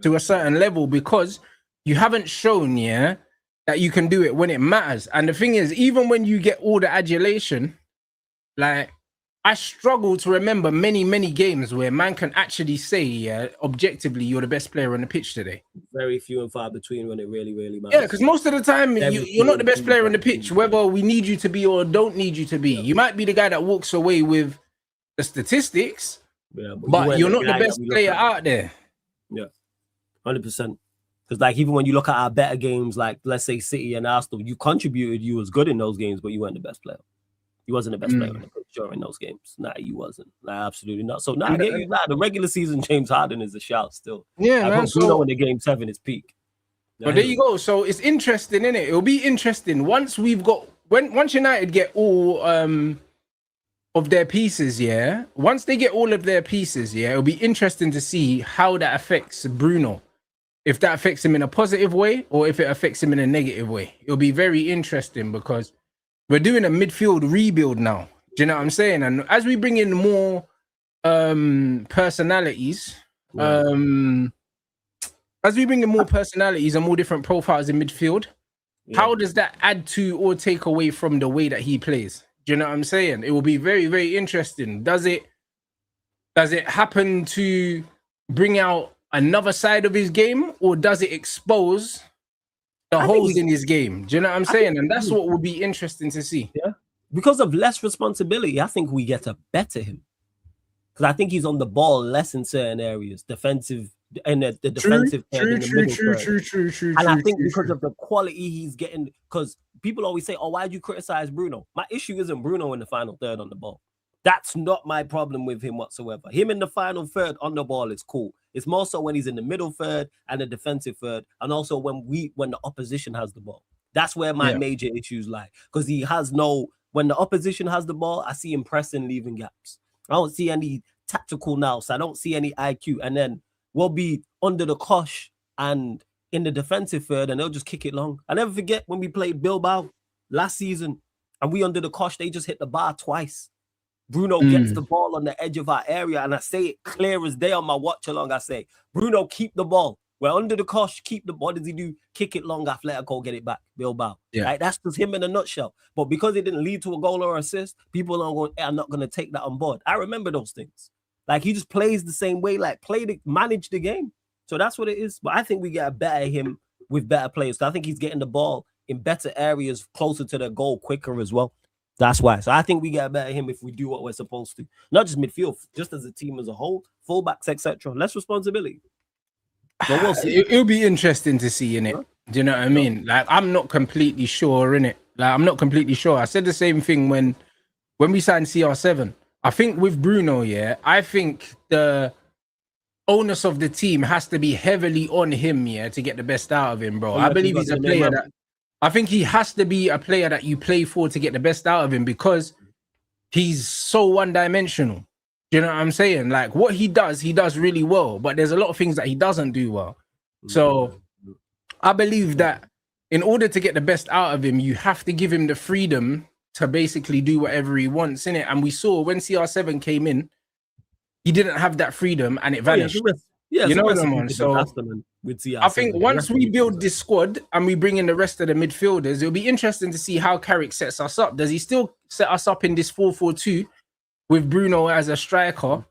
S1: level because you haven't shown, that you can do it when it matters. And the thing is, even when you get all the adulation, like I struggle to remember many games where man can actually say, objectively, you're the best player on the pitch today.
S2: Very few and far between when it really matters.
S1: Yeah, because most of the time you're not the best player on the pitch, whether we need you to be or don't need you to be. You might be the guy that walks away with the statistics, but you're not the best player out there.
S2: Yeah, 100%. Because like even when you look at our better games, like let's say City and Arsenal, you contributed, you was good in those games, but you weren't the best player. You wasn't the best player on the pitch during those games. Nah, you wasn't. Nah, absolutely not. So the regular season James Harden is a shout still.
S1: Yeah, man.
S2: So in the game 7 is peak.
S1: But there you go. So it's interesting, isn't it? It'll be interesting once United get all of their pieces, Once they get all of their pieces, it'll be interesting to see how that affects Bruno. If that affects him in a positive way or if it affects him in a negative way. It'll be very interesting because we're doing a midfield rebuild now. Do you know what I'm saying? And as we bring in more personalities, and more different profiles in midfield, how does that add to or take away from the way that he plays? Do you know what I'm saying? It will be very, very interesting. Does it happen to bring out another side of his game, or does it expose the holes in his game? Do you know what I'm saying? And that's what will be interesting to see.
S2: Yeah, because of less responsibility, I think we get to better him. Because I think he's on the ball less in certain areas, defensive and the defensive third in the middle. True. And I think because of the quality he's getting, because people always say, "Oh, why'd you criticize Bruno?" My issue isn't Bruno in the final third on the ball. That's not my problem with him whatsoever. Him in the final third on the ball is cool. It's more so when he's in the middle third and the defensive third, and also when the opposition has the ball. That's where my major issues lie. Because when the opposition has the ball, I see him pressing, leaving gaps. I don't see any tactical now, so I don't see any IQ. And then we'll be under the cosh and in the defensive third, and they'll just kick it long. I never forget when we played Bilbao last season, and we under the cosh, they just hit the bar twice. Bruno gets the ball on the edge of our area, and I say it clear as day on my watch along. I say, Bruno, keep the ball. We're under the cosh, keep the ball. What does he do? Kick it long, Atletico, get it back. Bilbao. Yeah. Like, that's just him in a nutshell. But because it didn't lead to a goal or assist, people are not going to take that on board. I remember those things. Like, he just plays the same way, like manage the game. So that's what it is. But I think we get a better him with better players. So I think he's getting the ball in better areas, closer to the goal quicker as well. That's why. So I think we get better him if we do what we're supposed to. Not just midfield, just as a team as a whole, fullbacks, etc. Less responsibility. But we'll see.
S1: It'll be interesting to see, innit? Do you know what I mean? Like, I'm not completely sure, innit? Like, I'm not completely sure. I said the same thing when we signed CR7. I think with Bruno, I think the onus of the team has to be heavily on him, to get the best out of him, bro. I believe he's a player that I think he has to be a player that you play for to get the best out of him because he's so one-dimensional. Do you know what I'm saying? Like what he does really well, but there's a lot of things that he doesn't do well. So I believe that in order to get the best out of him, you have to give him the freedom to basically do whatever he wants in it. And we saw when CR7 came in, he didn't have that freedom and it vanished.
S2: Yeah,
S1: you know what I mean? So I think once we build this squad and we bring in the rest of the midfielders, it'll be interesting to see how Carrick sets us up. Does he still set us up in this 4-4-2 with Bruno as a striker,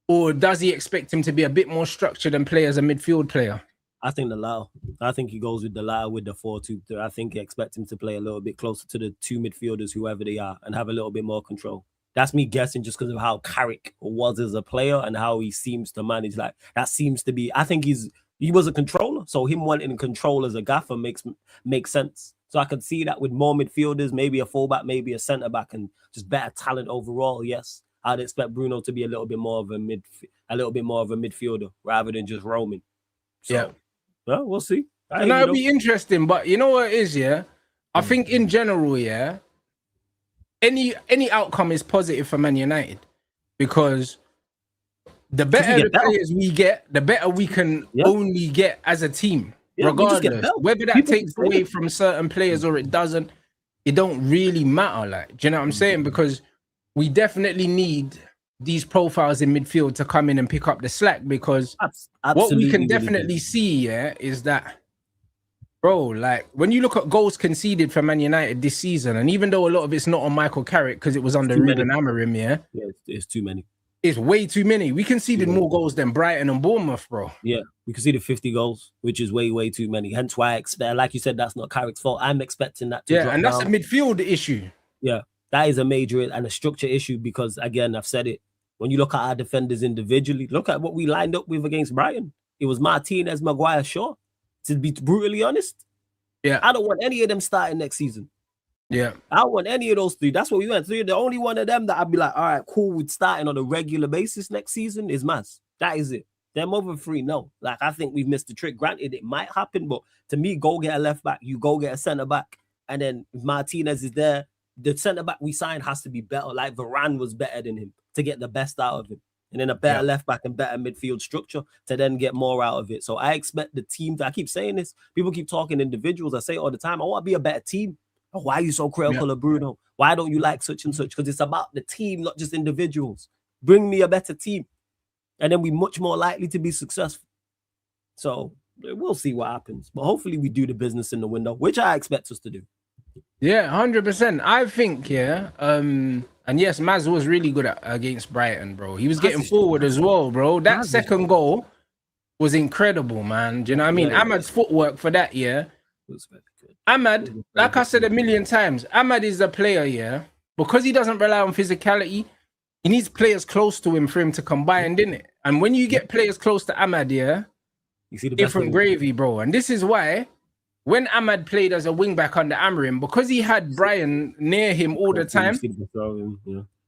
S1: or does he expect him to be a bit more structured and play as a midfield player?
S2: I think the latter. I think he goes with the latter with the 4-2-3. I think he expects him to play a little bit closer to the two midfielders, whoever they are, and have a little bit more control. That's me guessing just because of how Carrick was as a player and how he seems to manage. Like that seems to be. I think he was a controller, so him wanting control as a gaffer makes sense. So I could see that with more midfielders, maybe a fullback, maybe a centre back, and just better talent overall. Yes, I'd expect Bruno to be a little bit more of a midfielder rather than just roaming. So,
S1: yeah.
S2: Well, we'll see.
S1: And that'll be interesting, but you know what it is, yeah? I think in general, yeah, any outcome is positive for Man United because the better the players we get, the better we can only get as a team, regardless. Whether that takes away from certain players or it doesn't, it don't really matter. Like, do you know what I'm saying? Because we definitely need these profiles in midfield to come in and pick up the slack because what we can definitely see, is that, bro, like when you look at goals conceded for Man United this season, and even though a lot of it's not on Michael Carrick because it was under Ruben Amorim,
S2: it's too many.
S1: It's way too many. We conceded more goals than Brighton and Bournemouth, bro.
S2: Yeah, we conceded 50 goals, which is way too many. Hence why I expect, like you said, that's not Carrick's fault. I'm expecting that to drop
S1: and that's
S2: down.
S1: a midfield issue.
S2: Yeah, that is a major and a structure issue because, again, I've said it. When you look at our defenders individually, look at what we lined up with against Brighton. It was Martinez, Maguire, Shaw. To be brutally honest, I don't want any of them starting next season.
S1: Yeah,
S2: I don't want any of those three. That's what we went through. The only one of them that I'd be like, all right, cool with starting on a regular basis next season is Maz. That is it. Them other three, no. Like, I think we've missed the trick. Granted, it might happen, but to me, go get a left back. You go get a centre back. And then if Martinez is there, the centre back we signed has to be better. Like Varane was better than him to get the best out of him. And then a better left back and better midfield structure to then get more out of it. So I expect the team, I keep saying this, people keep talking individuals. I say it all the time, I want to be a better team. Oh, why are you so critical of Bruno? Why don't you like such and such? Because it's about the team, not just individuals. Bring me a better team. And then we're much more likely to be successful. So we'll see what happens. But hopefully we do the business in the window, which I expect us to do.
S1: Yeah, 100%. I think, and yes, Maz was really good against Brighton, bro. He was getting forward as well, bro. That second goal was incredible, man. Do you know what I mean? Ahmad's footwork for that, was very good. Ahmad, like I said a million times, Ahmad is a player, because he doesn't rely on physicality, he needs players close to him for him to combine, didn't it? And when you get players close to Ahmad, you see the different gravy, bro. And this is why when Ahmad played as a wing back under Amorim, because he had Brian near him all the time,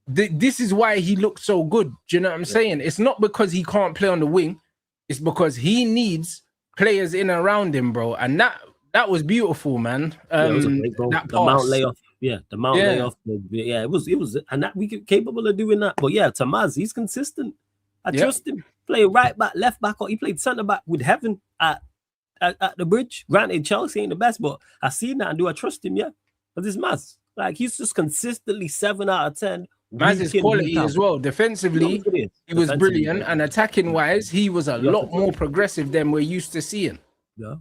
S1: this is why he looked so good. Do you know what I'm saying? It's not because he can't play on the wing. It's because he needs players in and around him, bro. And that was beautiful, man.
S2: It was a great goal. The Mount layoff. Yeah, the Mount layoff. Yeah, it was, and that we could capable of doing that. But yeah, Tamaz, he's consistent. I trust him. Play right back, left back, or he played centre back with Heaven at the Bridge. Granted, Chelsea ain't the best, but I seen that and do I trust him? Yeah, because it's Maz. Like he's just consistently 7 out of 10.
S1: Maz's quality as well. Defensively, he was brilliant, and attacking wise, he was a lot more progressive than we're used to seeing.
S2: Yeah.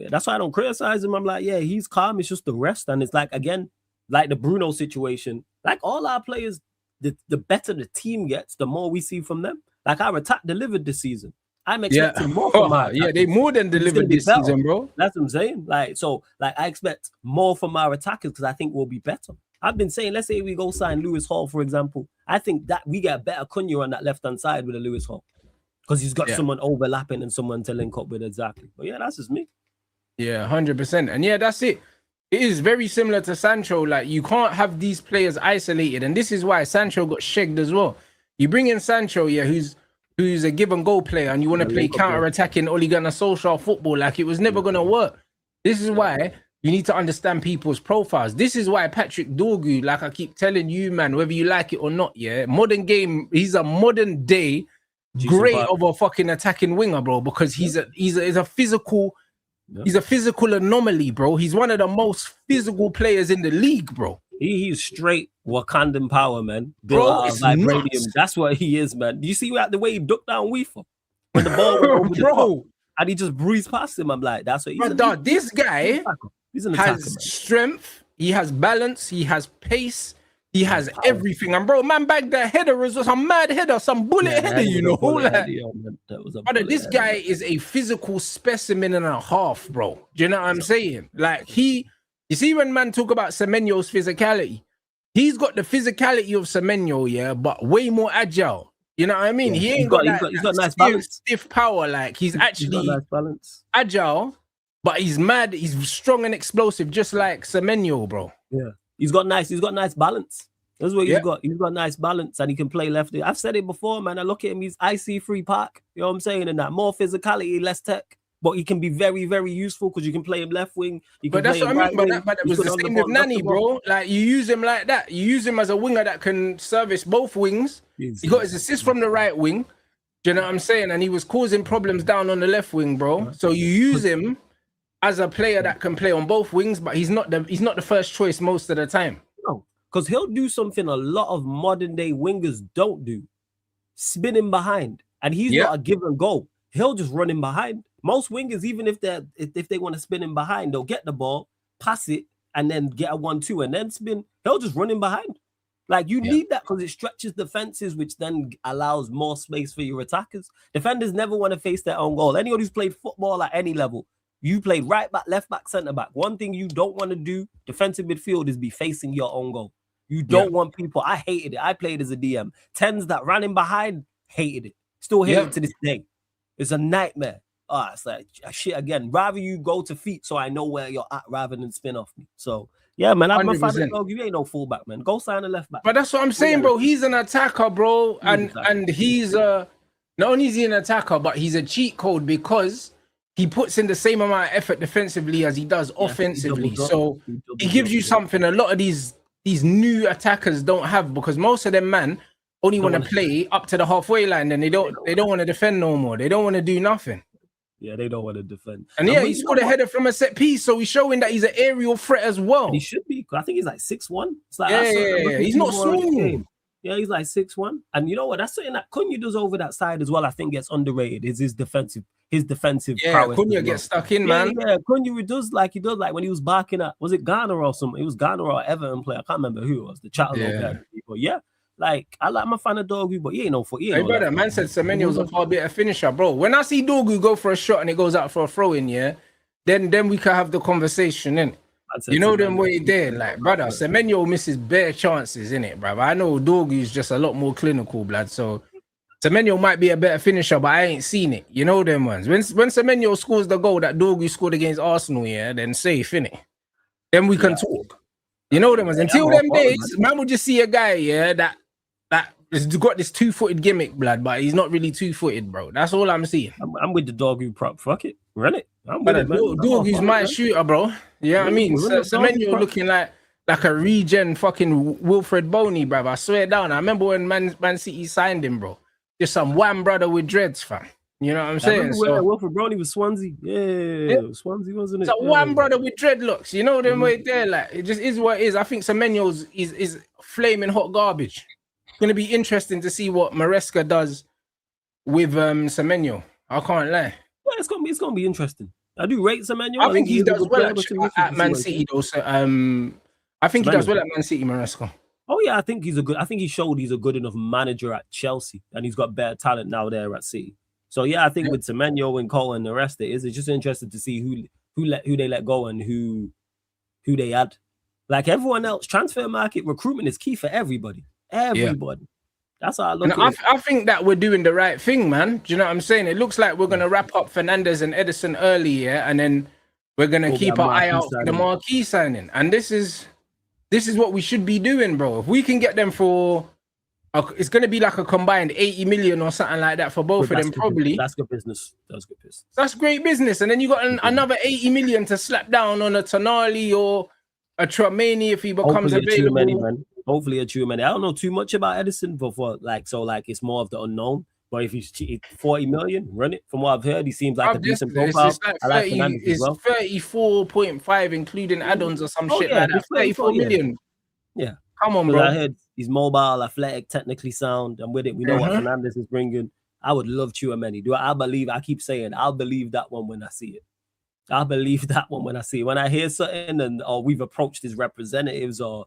S2: That's why I don't criticize him. I'm like, yeah, he's calm. It's just the rest. And it's like, again, like the Bruno situation, like all our players, the better the team gets, the more we see from them. Like our attack delivered this season. I'm expecting more from our attack.
S1: They more than delivered this season, bro.
S2: That's what I'm saying. Like, I expect more from our attackers because I think we'll be better. I've been saying, let's say we go sign Lewis Hall, for example. I think that we get a better Cunha on that left-hand side with a Lewis Hall. Because he's got someone overlapping and someone to link up with exactly. But yeah, that's just me.
S1: Yeah, 100%. And yeah, that's it. It is very similar to Sancho. Like, you can't have these players isolated. And this is why Sancho got shagged as well. You bring in Sancho, who's a give and go player, and you want to play counter-attacking Ole Gunnar Solskjaer football. Like, it was never going to work. This is why you need to understand people's profiles. This is why Patrick Dorgu, like I keep telling you, man, whether you like it or not, yeah, modern game, he's a modern day great of a fucking attacking winger, bro, because he's a physical, he's a physical anomaly, bro. He's one of the most physical players in the league, bro.
S2: He's straight Wakandan power, man. Bro, it's vibranium. Nuts. That's what he is, man. Do you see the way he ducked down Weaver when the ball went over the top, and he just breezed past him? I'm like, that's what he's.
S1: But this guy has strength. He has balance. He has pace. He has everything. And bro, man, back that header was some mad header, some bullet header, you know. This guy is a physical specimen and a half, bro. Do you know what I'm saying? Like you see when man talk about Semenyo's physicality, he's got the physicality of Semenyo, yeah, but way more agile. You know what I mean? He ain't got
S2: nice balance.
S1: Stiff power. Like he's actually nice balance. Agile, but he's mad. He's strong and explosive, just like Semenyo, bro.
S2: Yeah. He's got nice balance. That's what he's got. He's got nice balance and he can play left. I've said it before, man. I look at him, he's IC3 Park. You know what I'm saying? And that more physicality, less tech. But he can be very, very useful because you can play him left wing.
S1: But that's what I mean. But it was the same with Nani, bro. Like you use him like that. You use him as a winger that can service both wings. He got his assist from the right wing. Do you know what I'm saying? And he was causing problems down on the left wing, bro. So you use him as a player that can play on both wings, but he's not the first choice most of the time.
S2: No, because he'll do something a lot of modern day wingers don't do, spinning behind, and he's not a give and go. He'll just run in behind. Most wingers, even if they want to spin in behind, they'll get the ball, pass it, and then get a 1-2 and then spin. He'll just run in behind. Like you need that because it stretches defenses, which then allows more space for your attackers. Defenders never want to face their own goal. Anyone who's played football at any level. You played right back, left back, centre back. One thing you don't want to do, defensive midfield, is be facing your own goal. You don't want people. I hated it. I played as a DM. 10s that ran in behind, hated it. Still hate it to this day. It's a nightmare. It's like shit again. Rather you go to feet so I know where you're at rather than spin off me. So yeah, man, I'm a fan of you. Ain't no fullback, man. Go sign a left back.
S1: But that's what I'm saying, bro. He's an attacker, bro, and he's not only is he an attacker, but he's a cheat code because he puts in the same amount of effort defensively as he does offensively. So he gives you something a lot of these new attackers don't have, because most of them, man, only want to play up to the halfway line, and they don't want to defend no more. They don't want to do nothing.
S2: Yeah, they don't want to defend.
S1: And he scored a header from a set piece, so he's showing that he's an aerial threat as well. And
S2: he should be. I think he's like 6'1". It's like,
S1: he's not small.
S2: Yeah, he's like 6'1". And you know what? That's something that KEANE does over that side as well. I think gets underrated. Is his defensive prowess.
S1: KEANE gets stuck in, man.
S2: Yeah, KEANE does like when he was barking at, was it Ghana or something? It was Ghana or Everton player. I can't remember who it was. The child guy. But yeah, like I'm a fan of Dorgu, but he ain't no foot.
S1: Hey, brother, man said Semenyo was a far better finisher, bro. When I see Dorgu go for a shot and it goes out for a throw in, then we can have the conversation, innit? You know them way there, like, brother, Semenyo misses bare chances, innit, brother? I know Dorgu is just a lot more clinical, blood, so Semenyo might be a better finisher, but I ain't seen it. You know them ones. When Semenyo scores the goal that Dorgu scored against Arsenal, then safe, innit? Then we can talk. You know them ones. Until them days, man will just see a guy, that has got this 2-footed gimmick, blood, but he's not really 2-footed, bro. That's all I'm seeing.
S2: I'm with the Dorgu prop. Fuck it. Run it. I'm with it, man.
S1: Dorgu's my shooter, bro. You know what I mean? Semenyo looking like a regen fucking Wilfred Boney, bro. I swear down. I remember when Man City signed him, bro. Just some wham brother with dreads, fam. You know what I'm saying?
S2: So Wilfred Boney was Swansea. Yeah. Swansea, wasn't it?
S1: It's a wham brother with dreadlocks. You know them way there, like it just is what it is. I think Semenyo's is flaming hot garbage. It's gonna be interesting to see what Maresca does with Semenyo. I can't lie.
S2: Yeah, it's gonna be interesting. I do rate Semenyo.
S1: I think he does well at Man City, though. So, I think he does well at Man City, Maresca.
S2: Oh yeah, I think he showed he's a good enough manager at Chelsea, and he's got better talent now there at City. So yeah, I think with Semenyo and Cole and the rest, it's just interesting to see who they let go and who they add. Like everyone else, transfer market recruitment is key for everybody. Everybody. That's how I look at it.
S1: I think that we're doing the right thing, man. Do you know what I'm saying? It looks like we're gonna wrap up Fernandes and Edison early, and then we're gonna keep our eye out for the marquee signing. And this is what we should be doing, bro. If we can get them for It's going to be like a combined 80 million or something like that for both of them, probably.
S2: That's good business. That's good business.
S1: That's great business. And then you got another 80 million to slap down on a Tonali or a Tramani if he becomes available.
S2: Hopefully a Tchouaméni. I don't know too much about Edison before, it's more of the unknown. But if he's 40 million, run it. From what I've heard, he seems like a decent profile.
S1: It's like 30, it's 34.5, including add-ons or some shit like that. 34 million.
S2: Yeah.
S1: Come on, bro.
S2: I heard he's mobile, athletic, technically sound. And with it, we know what Fernandes is bringing. I would love Tchouaméni. I keep saying, I'll believe that one when I see it. I believe that one when I see it. When I hear something or we've approached his representatives or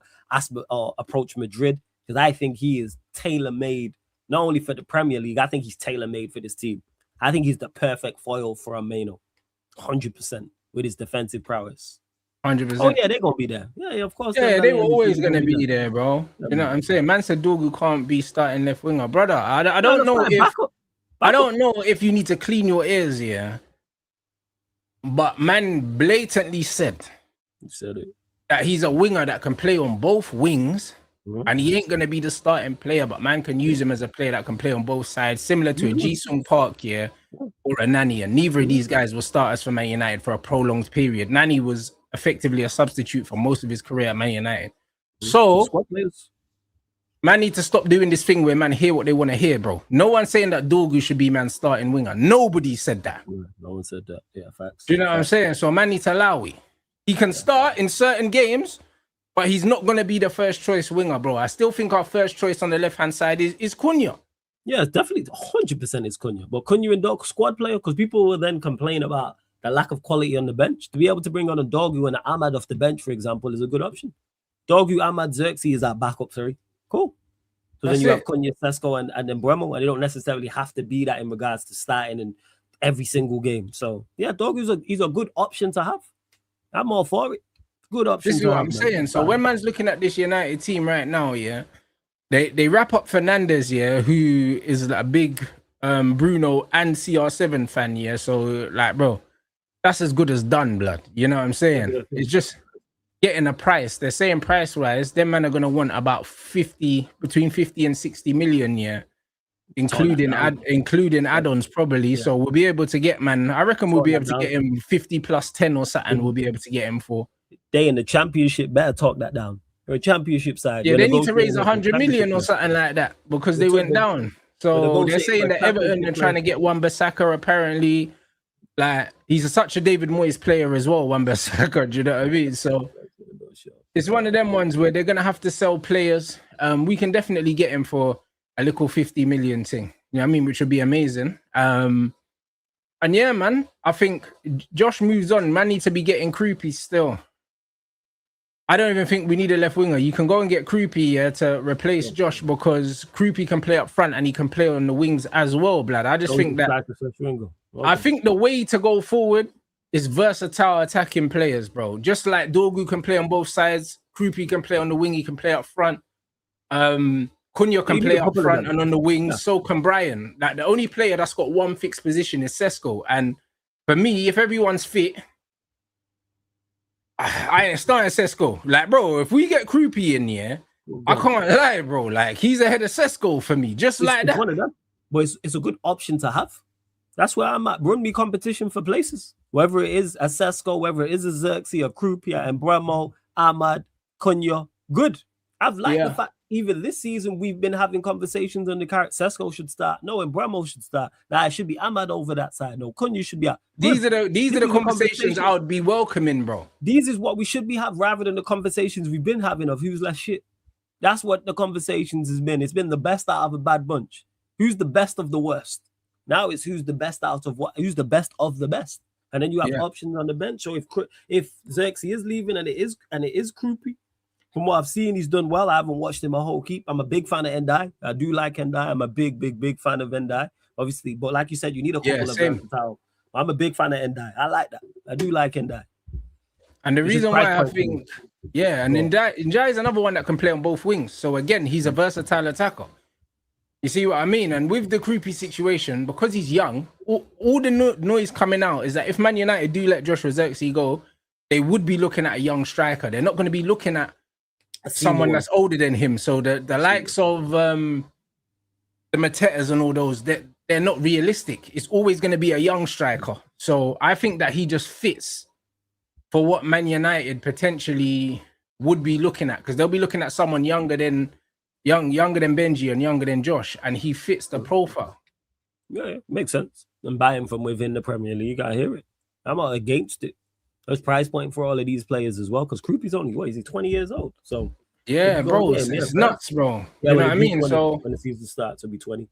S2: approached Madrid, because I think he is tailor-made, not only for the Premier League, I think he's tailor-made for this team. I think he's the perfect foil for a Meno, 100%, with his defensive prowess.
S1: 100%.
S2: Oh, yeah, they're going to be there. Yeah, of course.
S1: Yeah, they were always going to be there, bro. You know what I'm saying? Man said Dorgu can't be starting left winger. Brother, I don't know if... I don't know if you need to clean your ears here, but man blatantly said that he's a winger that can play on both wings, and he ain't gonna be the starting player, but man can use him as a player that can play on both sides, similar to a Ji-Sung Park, or a Nani. And neither of these guys were starters for Man United for a prolonged period. Nani was effectively a substitute for most of his career at Man United. So man need to stop doing this thing where man hear what they want to hear, bro. No one's saying that Dorgu should be man's starting winger. Nobody said that.
S2: No one said that. Yeah, facts.
S1: Do you know what I'm saying? So man need to allow it. He can start in certain games, but he's not going to be the first choice winger, bro. I still think our first choice on the left-hand side is Cunha.
S2: Yeah, definitely 100% is Cunha. But Cunha and Dog squad player, because people will then complain about the lack of quality on the bench. To be able to bring on a Dorgu and an Ahmad off the bench, for example, is a good option. Dorgu, Ahmad, Xerxes is our backup three. Cool. So then you have Cunha, Sesko, and then Bremo, and they don't necessarily have to be that in regards to starting in every single game. So yeah, he's a good option to have. I'm all for it. Good option.
S1: This is what I'm saying. So when man's looking at this United team right now, they wrap up Fernandes, who is a big Bruno and CR7 fan, So like, bro, that's as good as done, blood. You know what I'm saying? It's just getting a price. They're saying price-wise, them men are gonna want about between 50 and 60 million, including add-ons probably. Yeah. So we'll be able to get, man. I reckon we'll be able to get him 50 plus 10 or something. We'll be able to get him for.
S2: They in the championship better talk that down. They're a championship side.
S1: Yeah, they need to raise 100 million or something like that because they went down. So they're saying that Everton are trying to get Wan-Bissaka apparently. Like he's such a David Moyes player as well, Wan-Bissaka. Do you know what I mean? So it's one of them ones where they're gonna have to sell players. We can definitely get him for a little 50 million thing. You know what I mean? Which would be amazing. And yeah, man, I think Josh moves on. Man needs to be getting Kroupy still. I don't even think we need a left winger. You can go and get Kroupy to replace Josh because Kroupy can play up front and he can play on the wings as well, blood. I just think that I think the way to go forward is versatile attacking players, bro. Just like Dorgu can play on both sides, Kroupy can play on the wing, he can play up front. Cunha can play up front and on the wings, so can Brian. Like the only player that's got one fixed position is Sesko. And for me, if everyone's fit, I ain't starting Sesko. Like, bro, if we get Kroupy in here, I can't lie, bro. Like, he's ahead of Sesko for me, just like that.
S2: One of them. But it's a good option to have. That's where I'm at. Run me competition for places. Whether it is a Sesko, whether it is a Xerxes, a Kroupy, and Bremo, Ahmad, Cunha, good. I've liked the fact even this season we've been having conversations on the character. Sesko should start. No, and Bremo should start. Now it should be Ahmad over that side. No, Cunha should be out.
S1: These are the conversations I would be welcoming, bro.
S2: These is what we should be having rather than the conversations we've been having of who's less shit. That's what the conversations has been. It's been the best out of a bad bunch. Who's the best of the worst? Now it's who's the best out of what? Who's the best of the best? And then you have options on the bench. So if Xerxes is leaving and it is Kroupy, from what I've seen, he's done well. I haven't watched him a whole keep. I'm a big fan of Ndai. I do like Ndai. I'm a big fan of Ndai, obviously. But like you said, you need a couple of versatile. I'm a big fan of Ndai. I like that. I do like Ndai.
S1: And the reason why I think, and Ndai is another one that can play on both wings. So again, he's a versatile attacker. You see what I mean? And with the Kroupy situation, because he's young, all the noise coming out is that if Man United do let Joshua Xerxes go, they would be looking at a young striker. They're not going to be looking at someone that's older than him. So the likes of the Matetas and all those, they're not realistic. It's always going to be a young striker. So I think that he just fits for what Man United potentially would be looking at, because they'll be looking at someone younger than Benji and younger than Josh, and he fits the profile.
S2: Yeah, makes sense. And buy him from within the Premier League. I hear it. I'm not against it. There's price point for all of these players as well, because Krupi's only, what is he, 20 years old? So
S1: yeah, bro, it's nuts, bro.
S2: Yeah,
S1: you know what I mean?
S2: 20,
S1: so
S2: when the season starts, it'll be 20.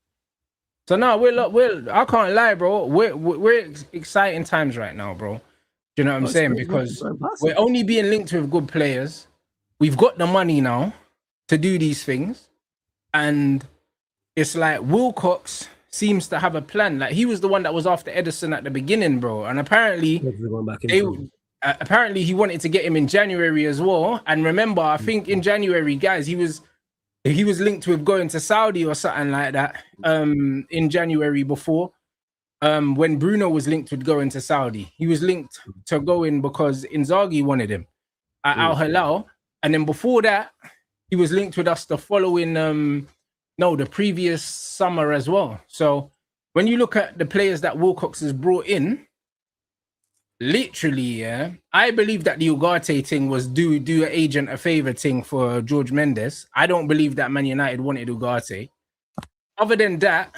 S1: So no, we're I can't lie, bro. We're exciting times right now, bro. Do you know what I'm saying? Because we're only being linked with good players. We've got the money now to do these things, and it's like Wilcox seems to have a plan. Like, he was the one that was after Edison at the beginning, bro. And apparently, apparently he wanted to get him in January as well. And remember, I think in January, guys, he was linked with going to Saudi or something like that. In January before, when Bruno was linked with going to Saudi, he was linked to going because Inzaghi wanted him at Al Hilal. And then before that, he was linked with us the following, the previous summer as well. So when you look at the players that Wilcox has brought in, literally, yeah, I believe that the Ugarte thing was do an agent a favor thing for George Mendes. I don't believe that Man United wanted Ugarte. Other than that,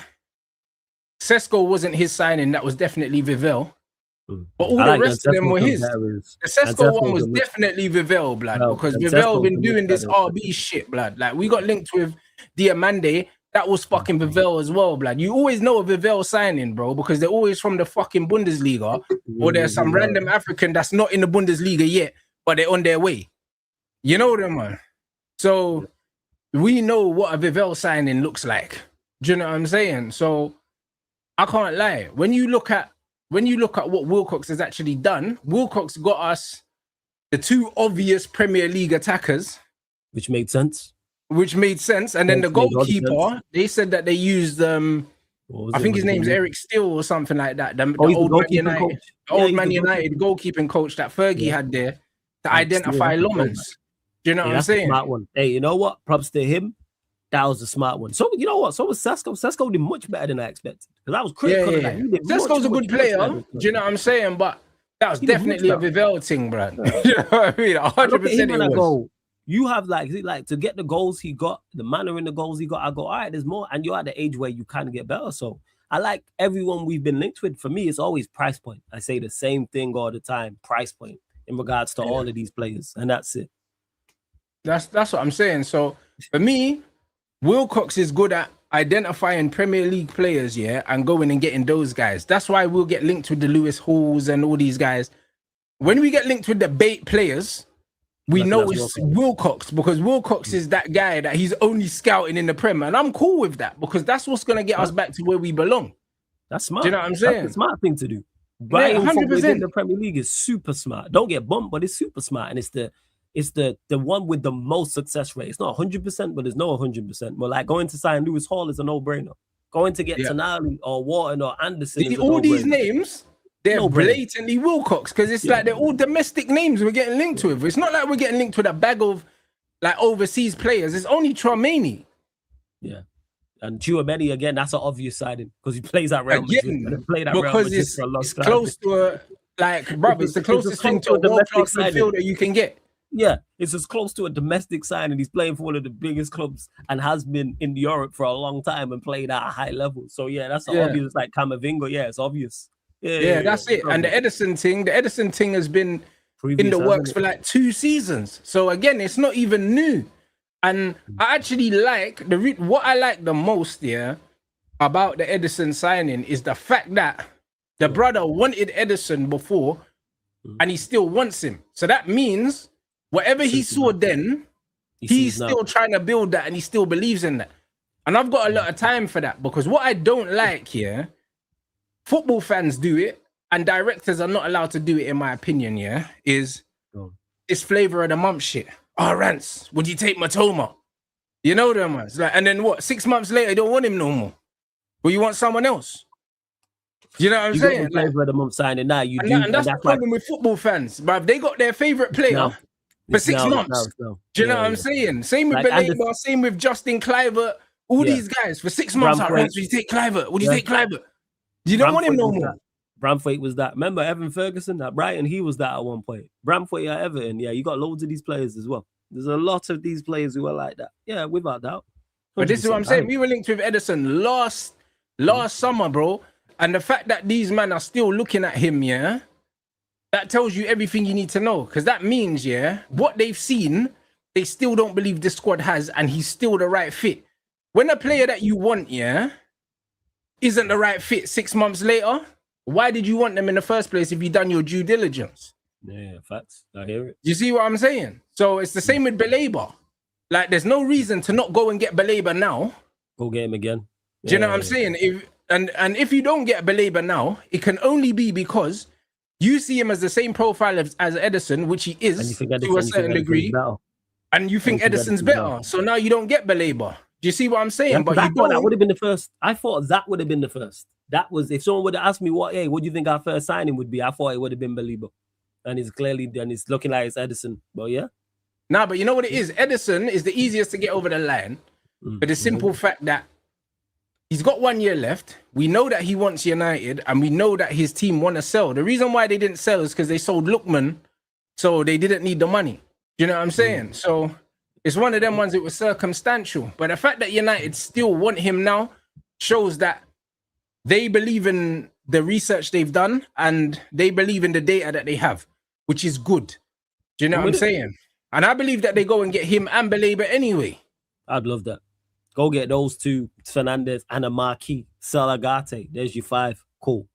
S1: Sesko wasn't his signing. That was definitely Vivell. But all the rest of them were his. The Sesko one was definitely Vivell, blood, because Vivell been doing this RB shit, blood. Like, we got linked with Diamande. That was fucking Vivell as well, blood. You always know a Vivell signing, bro, because they're always from the fucking Bundesliga, or there's some random African that's not in the Bundesliga yet, but they're on their way. You know them, man. So we know what a Vivell signing looks like. Do you know what I'm saying? So I can't lie. When you look at what Wilcox has actually done, Wilcox got us the two obvious Premier League attackers,
S2: which made sense.
S1: And then the goalkeeper, they said that they used I think his name's Eric Steele or something like that. The old Man United goalkeeping coach that Fergie had there to identify Lomans. Do you know what I'm saying?
S2: Smart one. Hey, you know what? Props to him. That was a smart one. So you know what? So was Sesko. Sesko did much better than I expected. Because I was critical of that.
S1: Sesko's a good player. Do you know what I'm saying? But that was definitely a Vivell thing, bro. You know what I mean? 100% it was.
S2: You have like to get the goals he got, the manner in the goals he got. I go, all right, there's more, and you're at the age where you kind of get better. So I like everyone we've been linked with. For me, it's always price point. I say the same thing all the time: price point in regards to all of these players, and that's it.
S1: That's what I'm saying. So for me, Wilcox is good at identifying Premier League players, yeah, and going and getting those guys. That's why we'll get linked with the Lewis Halls and all these guys. When we get linked with the bait players, we know it's Wilcox, because Wilcox is that guy that he's only scouting in the Prem, and I'm cool with that, because that's what's going to get us back to where we belong.
S2: That's smart.
S1: Do you know what I'm saying?
S2: That's a smart thing to do. Right, 100%. The Premier League is super smart. Don't get bumped, but it's super smart, and it's the one with the most success rate. It's not 100%, but there's no 100%. But like going to sign Lewis Hall is a no-brainer. Going to get Tonali or Wharton or Anderson.
S1: All these names, they're blatantly Wilcox, because it's like they're all domestic names we're getting linked with. It's not like we're getting linked with a bag of like overseas players. It's only Tchouaméni.
S2: Yeah. And Tchouaméni, again, that's an obvious signing, because he plays at Real Madrid.
S1: Because it's close to it's the closest thing to a world-class midfielder you can get.
S2: Yeah, it's as close to a domestic signing. He's playing for one of the biggest clubs and has been in Europe for a long time and played at a high level. So yeah, that's obvious. Like Camavinga, it's obvious. Yeah,
S1: that's it. And the Edison thing has been in the works for like 2 seasons. So again, it's not even new. And I actually like what I like the most about the Edison signing is the fact that the brother wanted Edison before, and he still wants him. So that means whatever he saw then, he's still trying to build that, and he still believes in that. And I've got a lot of time for that, because what I don't like here, football fans do it, and directors are not allowed to do it, in my opinion, is this flavor of the month shit. Oh, Rants, would you take Matoma? You know them ones. Like, and then what? 6 months later, you don't want him no more. Well, you want someone else. You know what I'm saying?
S2: Flavor of the month signing now.
S1: And that's the problem with football fans, bruv. They got their favorite player. for 6 months. Do you know what I'm saying? Same with Belabor, same with Justin Kluivert, all these guys for 6 months. Would you take Kluivert? Would you take Kluivert? You don't want him no more.
S2: Bramthwaite was that. Remember Evan Ferguson at Brighton? He was that at one point. Bramthwaite at Everton. Yeah, you got loads of these players as well. There's a lot of these players who are like that. Yeah, without doubt. 100%.
S1: But this is what I'm saying. We were linked with Ederson last summer, bro. And the fact that these men are still looking at him, yeah, that tells you everything you need to know. Because that means, yeah, what they've seen, they still don't believe this squad has, and he's still the right fit. When a player that you want, yeah, isn't the right fit 6 months later, why did you want them in the first place if you done your due diligence?
S2: Yeah, facts. I hear it.
S1: You see what I'm saying? So it's the same with Belabor. Like, there's no reason to not go and get Belabor now.
S2: Go get him again.
S1: Do you know what I'm saying? If you don't get Belabor now, it can only be because you see him as the same profile as Ederson, which he is to a certain degree, and you think Ederson's better. So now you don't get Belabor. Do you see what I'm saying?
S2: Yeah, but I thought that would have been the first. I thought that would have been the first. That was, if someone would have asked me what do you think our first signing would be, I thought it would have been Belabor. And it's clearly, and it's looking like it's Ederson. But yeah.
S1: Nah, but you know what it is? Ederson is the easiest to get over the line for the simple fact that he's got 1 year left. We know that he wants United, and we know that his team want to sell. The reason why they didn't sell is because they sold Lookman, so they didn't need the money. Do you know what I'm saying? So it's one of them ones that was circumstantial. But the fact that United still want him now shows that they believe in the research they've done, and they believe in the data that they have, which is good. Do you know what I'm saying? And I believe that they go and get him and Belabor anyway.
S2: I'd love that. Go get those two, Fernandez and a Marquis, Salagate. There's your 5. Cool.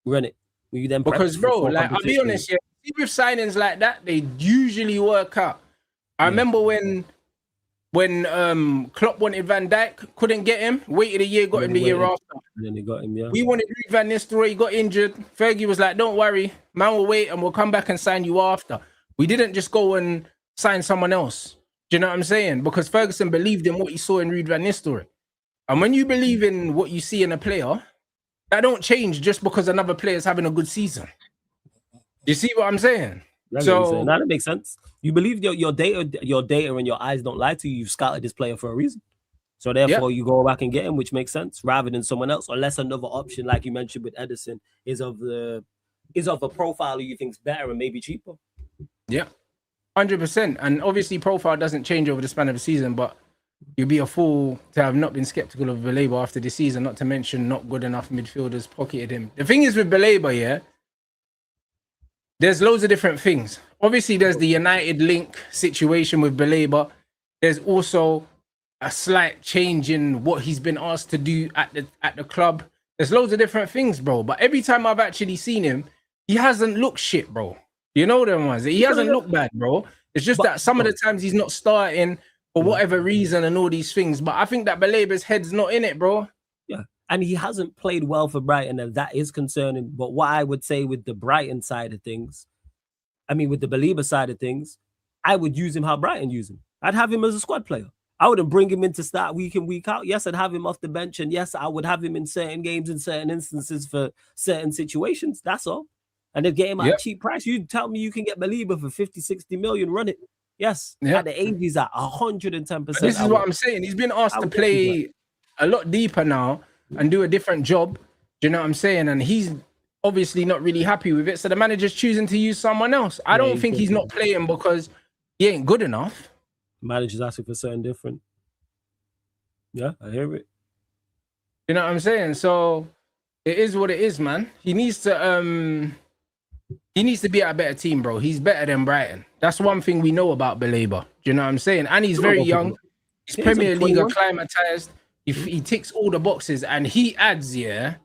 S2: Run it. You then
S1: because, bro, like, I'll be honest, yeah, with signings like that, they usually work out. I remember when Klopp wanted Van Dijk, couldn't get him, waited a year, got him the year after.
S2: And then he got him, yeah.
S1: We wanted Ruud van Nistelrooy, he got injured. Fergie was like, don't worry, man, will wait and we'll come back and sign you after. We didn't just go and sign someone else. Do you know what I'm saying? Because Ferguson believed in what he saw in Ruud van Nistelrooy. And when you believe in what you see in a player, that don't change just because another player is having a good season. You see what I'm saying?
S2: That makes sense. You believe your data and your eyes don't lie to you. You've scouted this player for a reason. So therefore, you go back and get him, which makes sense, rather than someone else, unless another option, like you mentioned with Ederson, is of a profile who you think's better and maybe cheaper.
S1: Yeah, 100%. And obviously, profile doesn't change over the span of a season, but you'd be a fool to have not been skeptical of Belabor after this season, not to mention not good enough midfielders pocketed him. The thing is with Belabor, yeah, there's loads of different things. Obviously, there's the United link situation with Belabor. There's also a slight change in what he's been asked to do at the club. There's loads of different things, bro. But every time I've actually seen him, he hasn't looked shit, bro. You know them ones. He hasn't looked bad, bro. It's just that some of the times he's not starting for whatever reason and all these things. But I think that Belabor's head's not in it, bro.
S2: Yeah. And he hasn't played well for Brighton, and that is concerning. But what I would say with the Brighton side of things, I mean, with the Belabor side of things, I would use him how Brighton use him. I'd have him as a squad player. I wouldn't bring him in to start week in, week out. Yes, I'd have him off the bench. And yes, I would have him in certain games, in certain instances for certain situations. That's all. And they'd get him at a cheap price. You tell me you can get Belabor for 50, 60 million, run it. Yes. At the age he's at 110%.
S1: But this is what I'm saying. He's been asked to play a lot deeper now and do a different job. Do you know what I'm saying? And he's obviously not really happy with it. So the manager's choosing to use someone else. I don't think he's not playing because he ain't good enough.
S2: Manager's asking for something different. Yeah, I hear it.
S1: You know what I'm saying? So it is what it is, man. He needs to be at a better team, bro. He's better than Brighton. That's one thing we know about Belabor. Do you know what I'm saying? And he's very young. He's Premier League acclimatized. He ticks all the boxes, and he adds, a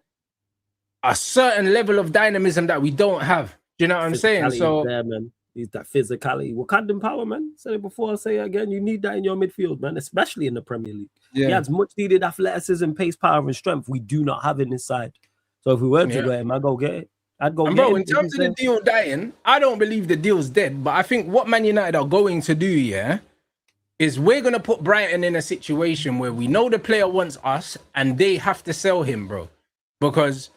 S1: certain level of dynamism that we don't have. Do you know what I'm saying? So
S2: there, man. He's that physicality. Wakandan power, man. Said it before, I'll say it again. You need that in your midfield, man, especially in the Premier League. Yeah. He has much needed athleticism, pace, power, and strength. We do not have in this side. So if we were to get him, I'd go get it.
S1: In terms of the deal dying, I don't believe the deal's dead. But I think what Man United are going to do, is we're going to put Brighton in a situation where we know the player wants us and they have to sell him, bro. Because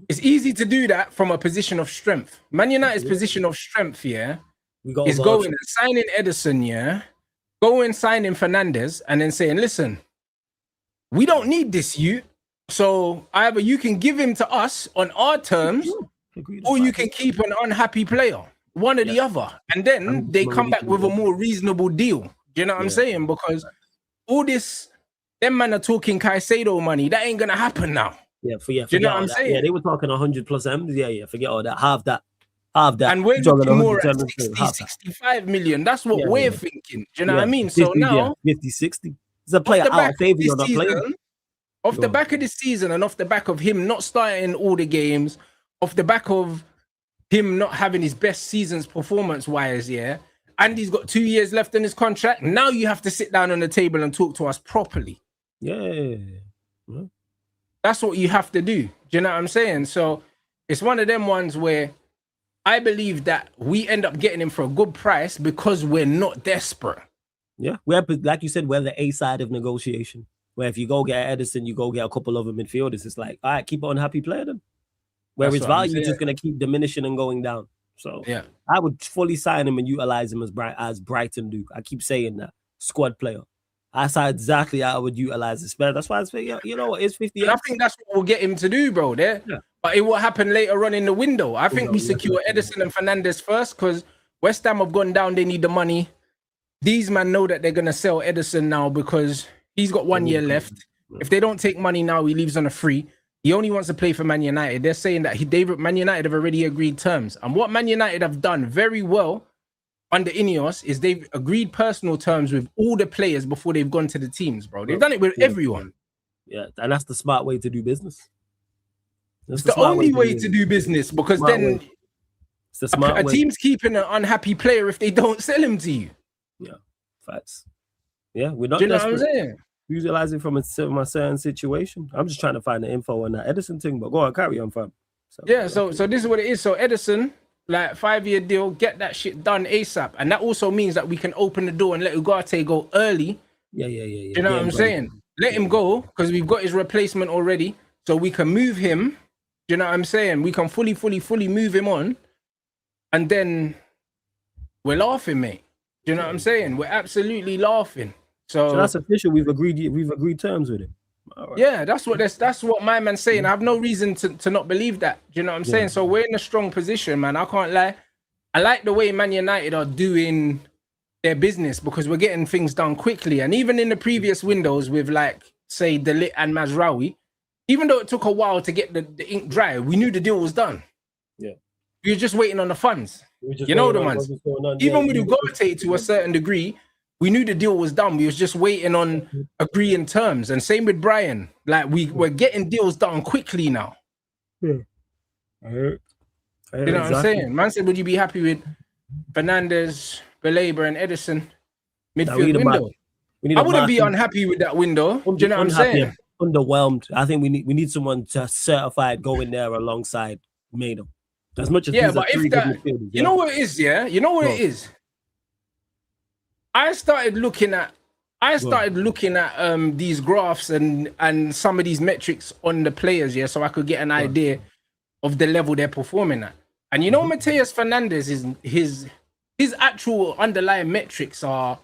S1: it's easy to do that from a position of strength. Man United's position of strength,
S2: We got
S1: is
S2: other
S1: going
S2: options.
S1: and signing Edison, yeah, going signing Fernandez, and then saying, listen, we don't need this you. So either you can give him to us on our terms, or you can keep an unhappy player, one or the other. And then they come back with a more reasonable deal. Do you know what I'm saying? Because all this, them man are talking Caicedo money. That ain't gonna happen now.
S2: Yeah,
S1: Do you know what I'm saying?
S2: Yeah, they were talking 100 plus M's. Yeah, forget all that. Half that. And
S1: we're looking more at 60, 65 million. That's what we're thinking. Do you know what I mean?
S2: 50,
S1: so now,
S2: 50, 60. It's a player out of favor. You're not playing.
S1: Off the back of this season and off the back of him not starting all the games, off the back of him not having his best seasons performance-wise, yeah, and he's got 2 years left in his contract, now you have to sit down on the table and talk to us properly.
S2: Yeah.
S1: That's what you have to do. Do you know what I'm saying? So it's one of them ones where I believe that we end up getting him for a good price because we're not desperate.
S2: Yeah, we're, like you said, we're the A side of negotiation. Where if you go get Edison, you go get a couple of them midfielders. It's like, all right, keep an unhappy player then. Where his value is just going to keep diminishing and going down. So
S1: yeah,
S2: I would fully sign him and utilize him as Brighton do. I keep saying that. Squad player. That's how exactly how I would utilize this player. That's why I say, you know what, it's 50.
S1: I think that's what we'll get him to do, bro. There, but it will happen later on in the window. I think we secure Edison and Fernandez first because West Ham have gone down. They need the money. These men know that they're gonna sell Edison now because he's got 1 year left. If they don't take money now, he leaves on a free. He only wants to play for Man United. They're saying that Man United have already agreed terms, and what Man United have done very well under Ineos is they've agreed personal terms with all the players before they've gone to the teams, bro. They've done it with everyone.
S2: Yeah, and that's the smart way to do business.
S1: It's the only way to do business because then a team's keeping an unhappy player if they don't sell him to you.
S2: Yeah, facts. Yeah, we're not.
S1: Do you know what I'm saying?
S2: Utilizing from a certain situation. I'm just trying to find the info on that Edison thing, but go on, carry on, fam.
S1: So this is what it is. So Edison, like 5-year deal, get that shit done ASAP, and that also means that we can open the door and let Ugarte go early.
S2: Yeah.
S1: Do you know what I'm saying? Let him go because we've got his replacement already, so we can move him. Do you know what I'm saying? We can fully move him on, and then we're laughing, mate. Do you know what I'm saying? We're absolutely laughing. So
S2: that's official. We've agreed terms with him.
S1: Right. Yeah, that's what my man's saying. I have no reason to not believe that. Do you know what I'm saying? So we're in a strong position, man. I can't lie. I like the way Man United are doing their business because we're getting things done quickly. And even in the previous windows with, like, say, De Ligt and Mazraoui, even though it took a while to get the ink dry, we knew the deal was done.
S2: Yeah.
S1: We were just waiting on the funds. You know the ones. Even with Ugarte to a certain degree, we knew the deal was done. We was just waiting on agreeing terms. And same with Brian. Like, we're getting deals done quickly now.
S2: Yeah. You
S1: know what I'm saying? Man said, would you be happy with Fernandez, Baleba, and Edison midfield window? I wouldn't be unhappy with that window. Do you know what I'm saying?
S2: Underwhelmed. I think we need someone to certified go in there alongside Maino. As much as
S1: but if that, you know what it is, yeah? You know what it is? I started looking at these graphs and some of these metrics on the players, yeah, so I could get an idea of the level they're performing at. And you know, Mateus Fernandez is his actual underlying metrics are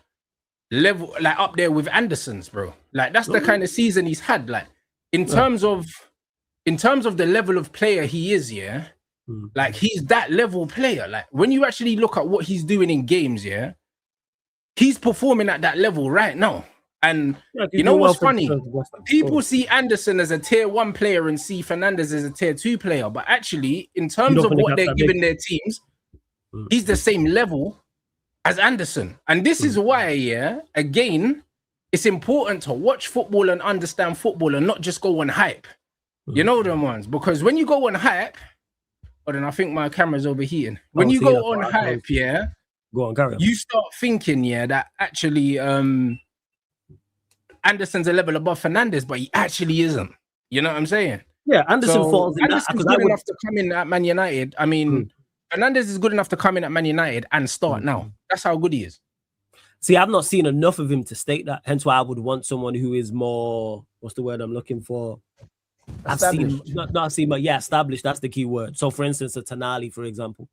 S1: level, like, up there with Anderson's, bro. Like, that's the kind of season he's had. Like, in terms of the level of player he is, yeah. Like, he's that level player. Like, when you actually look at what he's doing in games, yeah, he's performing at that level right now. And you know what's funny? People see Anderson as a tier 1 player and see Fernandez as a tier 2 player. But actually, in terms of what they're giving their teams, he's the same level as Anderson. And this is why, yeah, again, it's important to watch football and understand football and not just go on hype. You know them ones? Because when you go on hype, then I think my camera's overheating. When you go on hype, yeah,
S2: go on, carry on.
S1: You start thinking, yeah, that actually Anderson's a level above Fernandez, but he actually isn't. You know what I'm saying?
S2: Yeah, Anderson falls in
S1: Anderson's good enough to come in at Man United. I mean, Fernandez is good enough to come in at Man United and start now. That's how good he is.
S2: See, I've not seen enough of him to state that. Hence why I would want someone who is established. I've seen, not seen, but established. That's the key word. So, for instance, a Tonali, for example.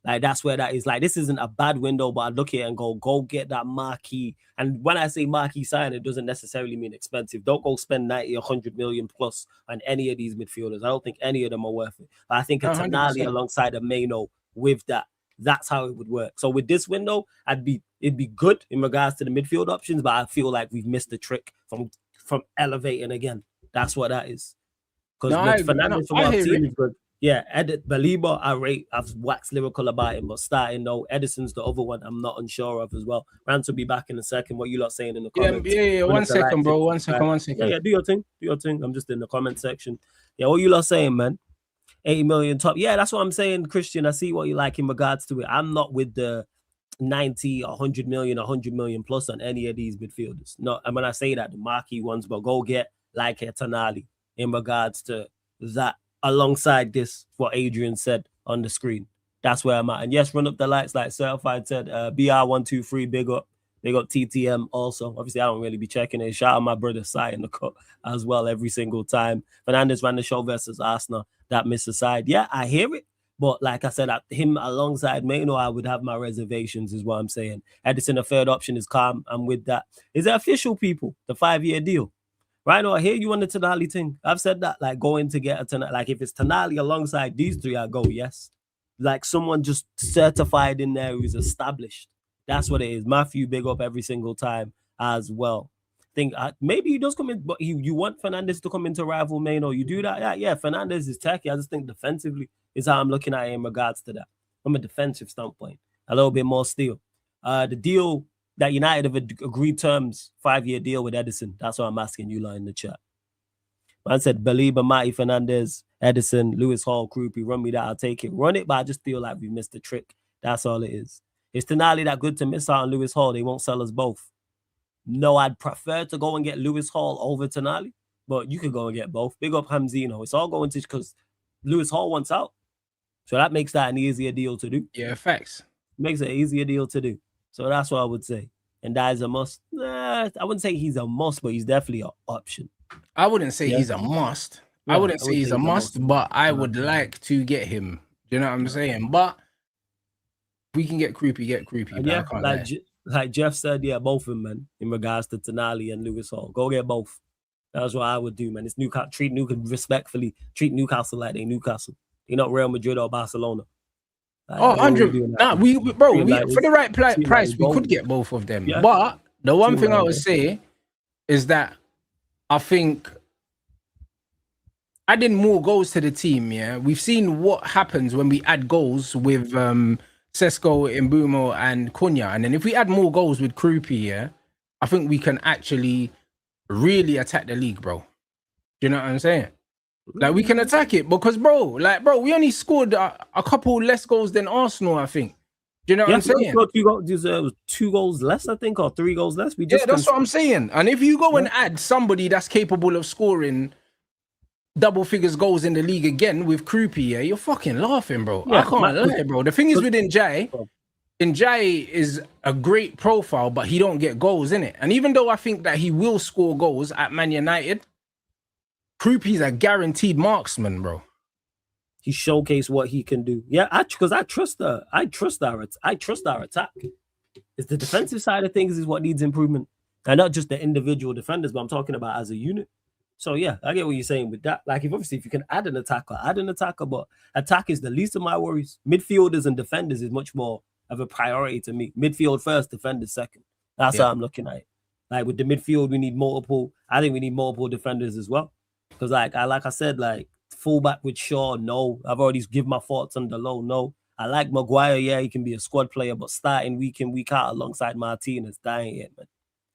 S2: Like that's where that is. Like this isn't a bad window, but I look at it and go get that marquee. And when I say marquee sign, it doesn't necessarily mean expensive. Don't go spend 90, 100 million plus on any of these midfielders. I don't think any of them are worth it. But I think a
S1: 100%.
S2: Tonali alongside a Maino with that, that's how it would work. So with this window, it'd be good in regards to the midfield options, but I feel like we've missed the trick from elevating again. That's what that is. Because Fernandes from our team is good. Yeah, Baliba, I've waxed lyrical about him, but starting though, Edison's the other one I'm not unsure of as well. Rants will be back in a second. What you lot saying in the comments?
S1: Yeah. 1 second, bro. 1 second, 1 second.
S2: Yeah, do your thing. I'm just in the comment section. Yeah, what you lot saying, man? 80 million top. Yeah, that's what I'm saying, Christian. I see what you like in regards to it. I'm not with the 90, 100 million plus on any of these midfielders. No, and when I say that, the marquee ones, but go get like a Tonali in regards to that. Alongside this, what Adrian said on the screen. That's where I'm at. And yes, run up the lights like Certified said. BR123, big up TTM also. Obviously, I don't really be checking it. Shout out my brother Sai in the cut as well every single time. Fernandes ran the show versus Arsenal. That missed aside. Yeah, I hear it. But like I said, him alongside Maino, I would have my reservations, is what I'm saying. Edison, a third option is calm. I'm with that. Is it official, people? The 5-year deal? Right now, I hear you on the Tonali thing. I've said that, like going to get a Tonali. Like if it's Tonali alongside these three, I go yes. Like someone just certified in there who's established. That's what it is. Matthew, big up every single time as well. Think maybe he does come in, but you want Fernandes to come into rival Maino. You do that, yeah. Fernandes is tacky. I just think defensively is how I'm looking at it in regards to that. From a defensive standpoint, a little bit more steel. The deal that United have agreed terms, 5-year deal with Edison. That's what I'm asking you lot in the chat. Man said, Baliba, Matty, Fernandes, Edison, Lewis Hall, Krupi, run me that, I'll take it. Run it, but I just feel like we missed the trick. That's all it is. Is Tonali that good to miss out on Lewis Hall? They won't sell us both. No, I'd prefer to go and get Lewis Hall over Tonali, but you could go and get both. Big up Hamzino. It's all going to, because Lewis Hall wants out. So that makes that an easier deal to do.
S1: Yeah, facts.
S2: Makes it an easier deal to do. So that's what I would say. And that is a must. I wouldn't say he's a must, but he's definitely an option.
S1: I wouldn't say he's a must. Yeah, I wouldn't say he's a must, but I would like to get him. Do you know what I'm saying? But we can get creepy.
S2: Yeah, like Jeff said, yeah, both of them, man, in regards to Tonali and Lewis Hall. Go get both. That's what I would do, man. It's Newcastle. Treat Newcastle like they Newcastle. They're not Real Madrid or Barcelona. Like,
S1: 100. Nah, we for the right price, we could get both of them. Yeah. But the one thing I would say is that I think adding more goals to the team, yeah, we've seen what happens when we add goals with Sesko, Mbeumo, and Cunha. And then if we add more goals with Krupi, yeah, I think we can actually really attack the league, bro. Do you know what I'm saying? Like, we can attack it because, bro, we only scored a couple less goals than Arsenal, I think. Do you know what I'm saying?
S2: Two goals less, I think, or 3 goals less.
S1: That's what I'm saying. And if you go and add somebody that's capable of scoring double figures goals in the league again with Krupi, yeah, you're fucking laughing, bro. I can't lie, bro. The thing is with Njai is a great profile, but he don't get goals, innit? And even though I think that he will score goals at Man United, Krupi's a guaranteed marksman, bro.
S2: He showcased what he can do. Yeah, because I trust our attack. It's the defensive side of things is what needs improvement, and not just the individual defenders, but I'm talking about as a unit. So yeah, I get what you're saying with that. Like, if you can add an attacker, but attack is the least of my worries. Midfielders and defenders is much more of a priority to me. Midfield first, defenders second. That's how I'm looking at it. Like with the midfield, we need multiple. I think we need multiple defenders as well. Because like I said, like fullback with Shaw, no. I've already given my thoughts on the low, no. I like Maguire, yeah, he can be a squad player, but starting week in, week out alongside Martinez, that ain't it, man.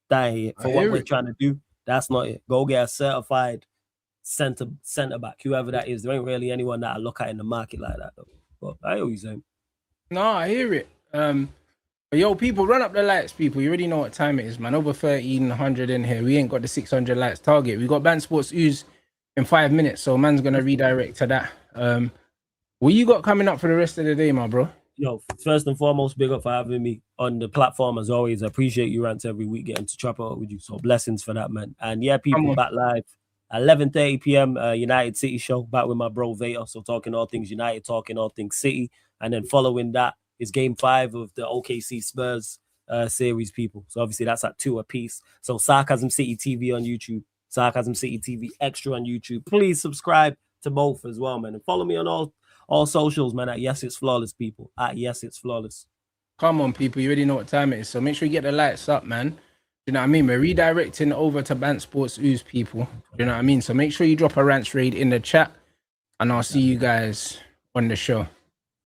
S2: That ain't it. For what we're trying to do, that's not it. Go get a certified centre back, whoever that is. There ain't really anyone that I look at in the market like that, though. But I always say.
S1: No, I hear it. But yo, people, run up the lights, people. You already know what time it is, man. Over 1,300 in here. We ain't got the 600 lights target. We got Band Sports Ooze in 5 minutes, so man's gonna redirect to that. What you got coming up for the rest of the day, my bro?
S2: Yo, first and foremost, big up for having me on the platform as always. I appreciate you, Rants, every week getting to chop out with you. So blessings for that, man. And yeah, people back live 11:30 p.m. United City show, back with my bro Vader. So talking all things United, talking all things City. And then following that is game 5 of the OKC Spurs series, people. So obviously that's at 2 apiece. So Sarcasm City TV on YouTube, Sarcasm City TV Extra on YouTube. Please subscribe to both as well, man. And follow me on all socials, man, at Yes It's Flawless, people. At Yes It's Flawless.
S1: Come on, people. You already know what time it is. So make sure you get the lights up, man. You know what I mean? We're redirecting over to Bant Sports Ooze, people. You know what I mean? So make sure you drop a Rants raid in the chat, and I'll see you guys on the show.